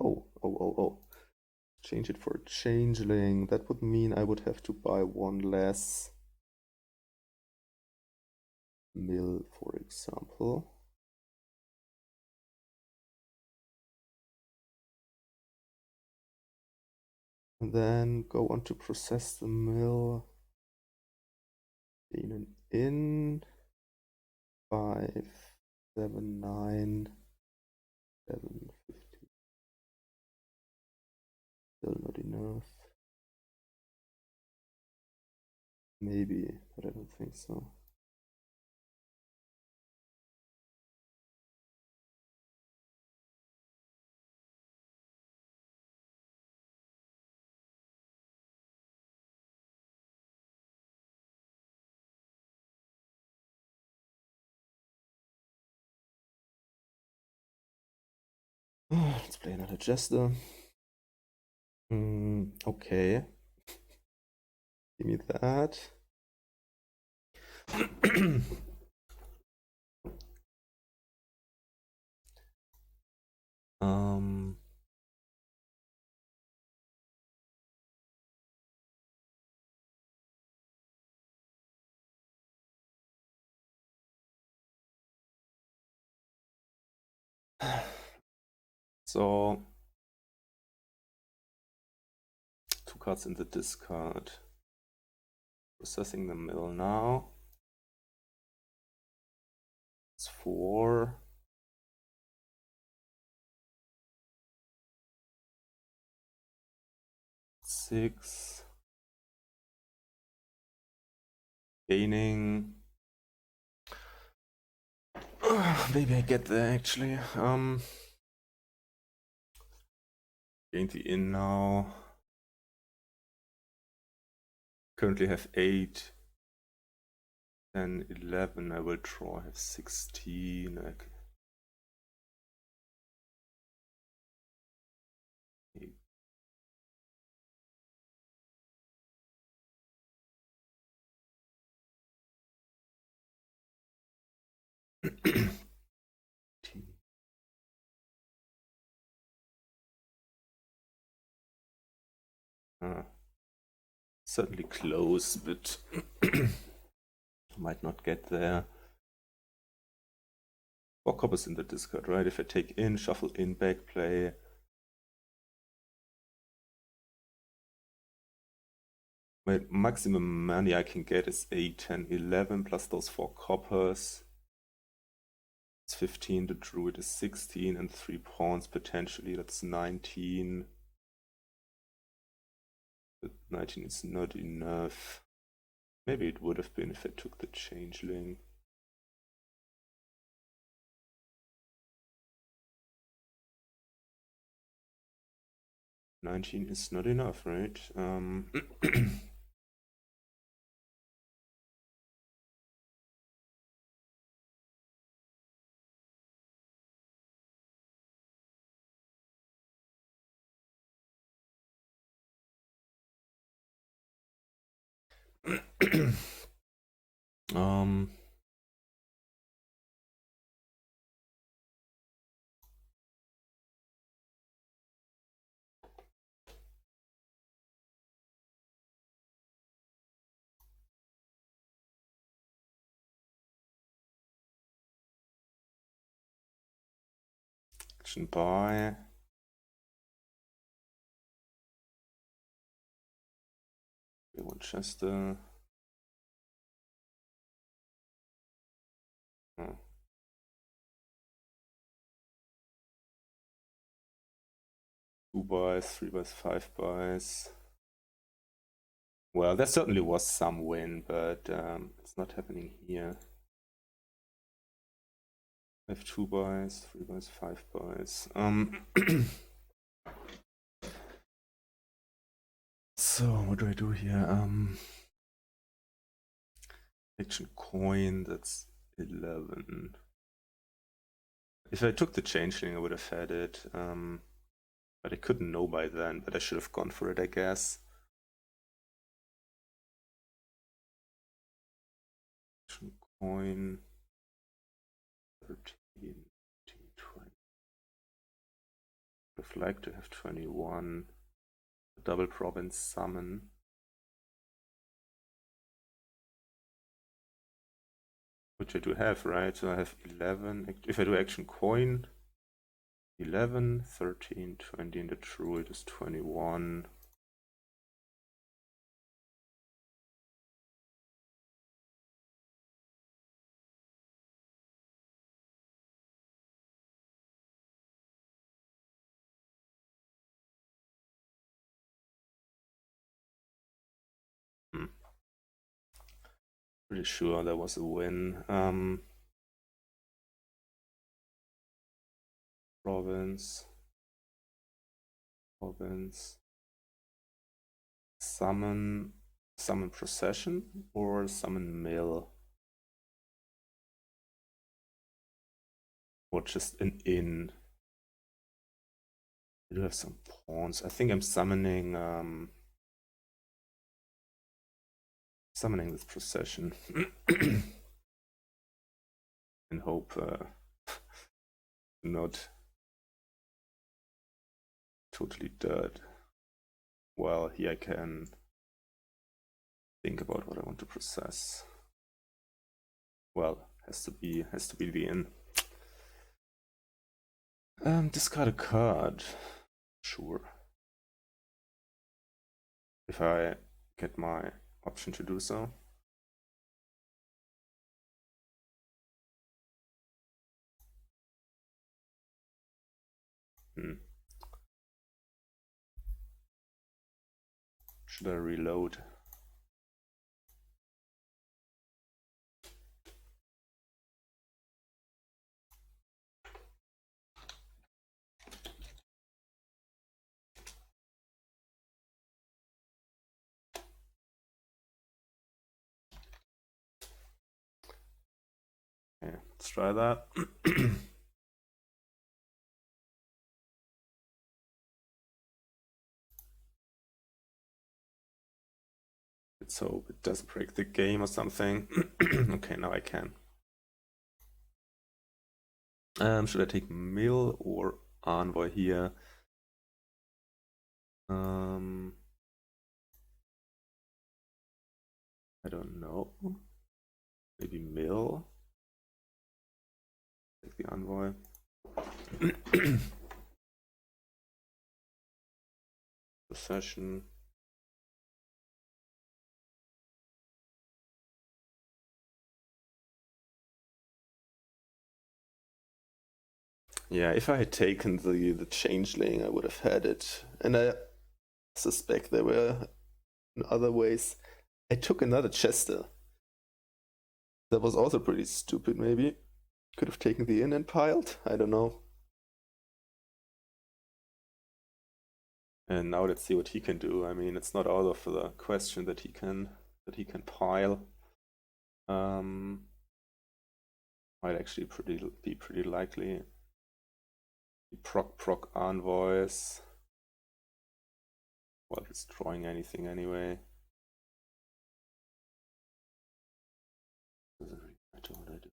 Oh. Change it for a changeling. That would mean I would have to buy 1 less mill, for example. And then go on to process the mill. Gain an in. 5, 7, 9, 7, 50. Still not enough. Maybe, but I don't think so. Let's play another Jester. Okay. Give me that. So 2 cards in the discard. Processing the mill now. It's 4. Six. Gaining. Maybe I get there actually. Gain the in now. Currently have 8. 10, 11. I will draw. I have 16. Okay. Certainly close, but might not get there. 4 coppers in the discard, right? If I take in, shuffle in, back play. My maximum money I can get is 8, 10, 11 plus those 4 coppers. It's 15, the druid is 16, and 3 pawns potentially, that's 19. But 19 is not enough. Maybe it would have been if I took the changeling. $19 is not enough, right? Action buy. Winchester. Oh. 2 buys, 3 buys, 5 buys. Well, there certainly was some win, but it's not happening here. I have 2 buys, 3 buys, 5 buys. So what do I do here? Action coin, that's 11. If I took the changeling, I would have had it. But I couldn't know by then, but I should have gone for it, I guess. Action coin. 13, 20. Would have liked to have 21. Double province summon. Which I do have, right? So I have 11. If I do action coin, 11, 13, 20, and the druid is 21. Pretty sure that was a win. Province. Summon procession or summon mill? Or just an inn? I do have some pawns. I think I'm summoning this procession. In hope not totally dead. Well, here I can think about what I want to process. Well, has to be the inn. Discard a card. Sure. If I get my option to do so. Should I reload? Okay, let's try that. Let's hope it doesn't break the game or something. Okay, now I can. Should I take Mill or Envoy here? I don't know. Maybe Mill. Take the Envoy. Possession. Yeah, if I had taken the changeling, I would have had it. And I suspect there were in other ways. I took another Chester. That was also pretty stupid, maybe. Could have taken the inn and piled. I don't know. And now let's see what he can do. I mean, it's not out of the question that he can pile. Might actually be pretty likely. Proc envoys while destroying anything anyway. Doesn't really matter what I do.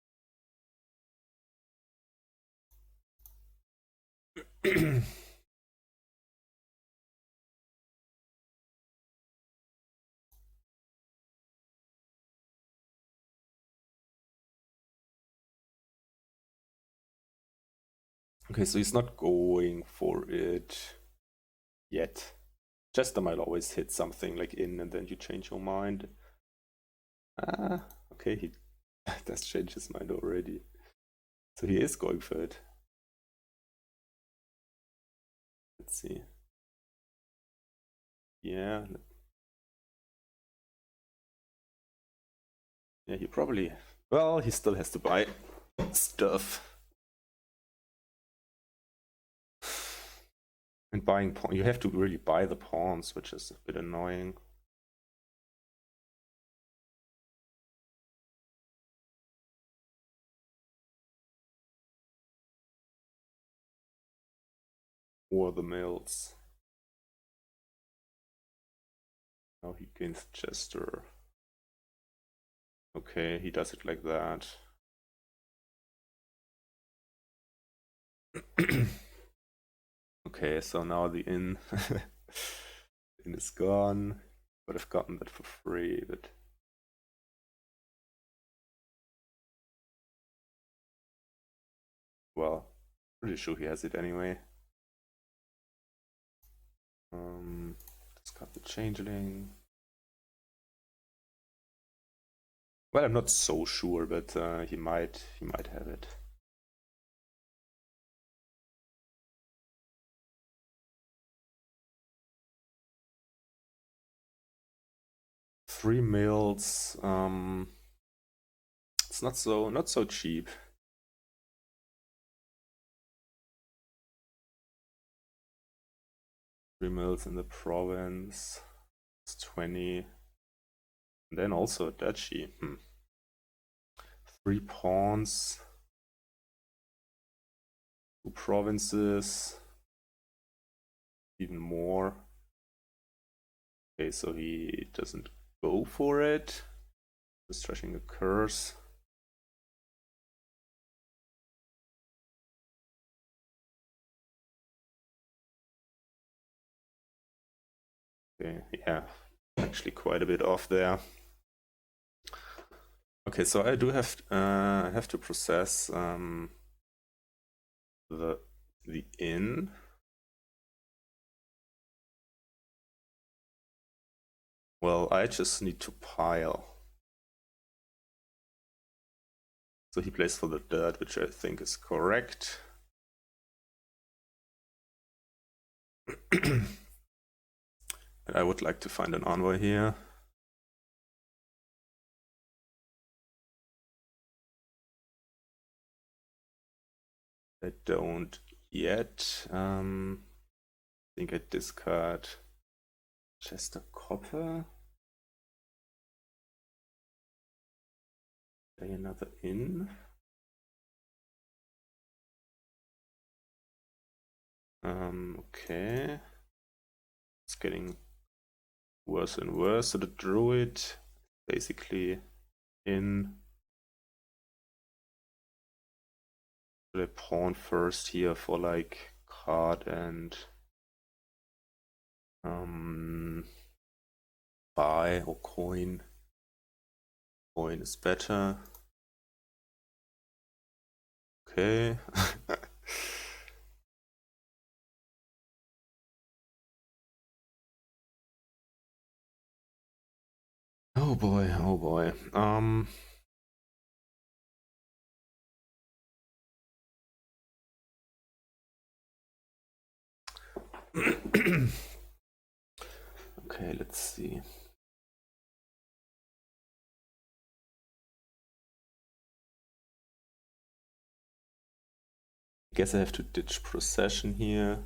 Okay, so he's not going for it yet. Chester might always hit something like in and then you change your mind. Okay, he does change his mind already. So he is going for it. Let's see. Yeah. Yeah, he probably... Well, he still has to buy stuff. And buying pawns, you have to really buy the pawns, which is a bit annoying. Or the mills. Now he gains Chester. Okay, he does it like that. Okay, so now the inn, inn is gone. Would have gotten that for free, but well, pretty sure he has it anyway. Discard the changeling. Well, I'm not so sure, but he might have it. Three mills. It's not so cheap. Three mills in the province. It's 20. And then also a duchy. 3 pawns. 2 provinces. Even more. Okay, so he doesn't go for it. Just trashing a curse. Okay, yeah, actually quite a bit off there. Okay, so I do have I have to process the inn. Well, I just need to pile. So he plays for the dirt, which I think is correct. But I would like to find an envoy here. I don't yet. I think I discard Chester Copper. Play another in. Okay. It's getting worse and worse. So the druid basically in. Should I pawn first here for like card and buy or coin? Coin is better. Okay. Oh boy, oh boy. Okay, let's see. I guess I have to ditch procession here.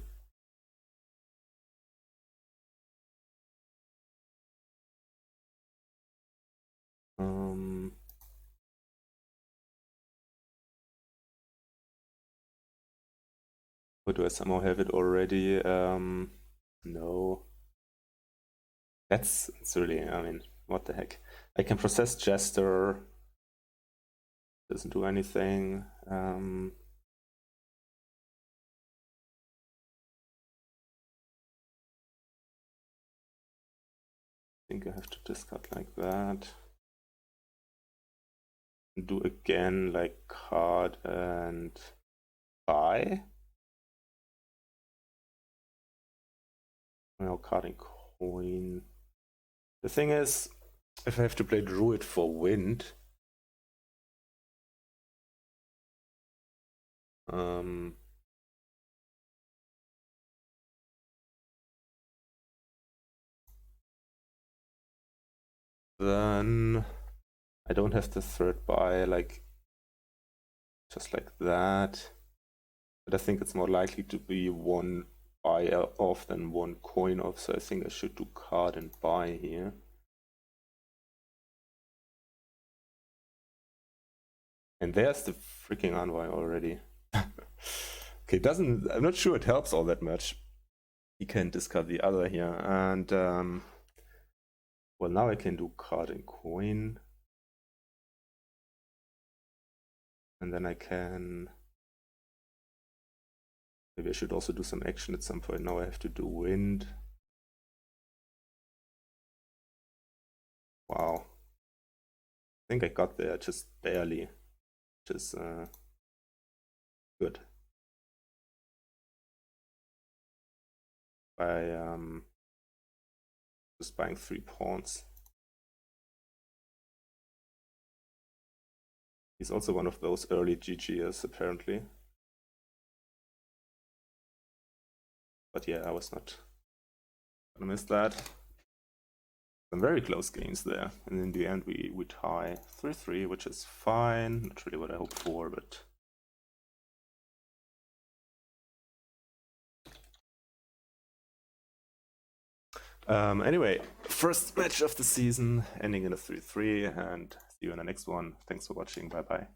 Or do I somehow have it already? No. It's really, I mean, what the heck. I can process Jester. Doesn't do anything. I think I have to discard like that. Do again like card and buy. Well, card and coin. The thing is, if I have to play druid for wind, then I don't have the third buy, like just like that. But I think it's more likely to be one buy off than one coin off, so I think I should do card and buy here. And there's the freaking envoy already. Okay, I'm not sure it helps all that much. He can discard the other here, and well, now I can do card and coin. And then I can, maybe I should also do some action at some point. Now I have to do wind. Wow. I think I got there just barely, which is good. By just buying 3 pawns. He's also one of those early GGers, apparently. But yeah, I was not gonna miss that. Some very close games there. And in the end, we tie 3-3, which is fine. Not really what I hoped for, but... Anyway, first match of the season, ending in a 3-3, and see you in the next one. Thanks for watching. Bye-bye.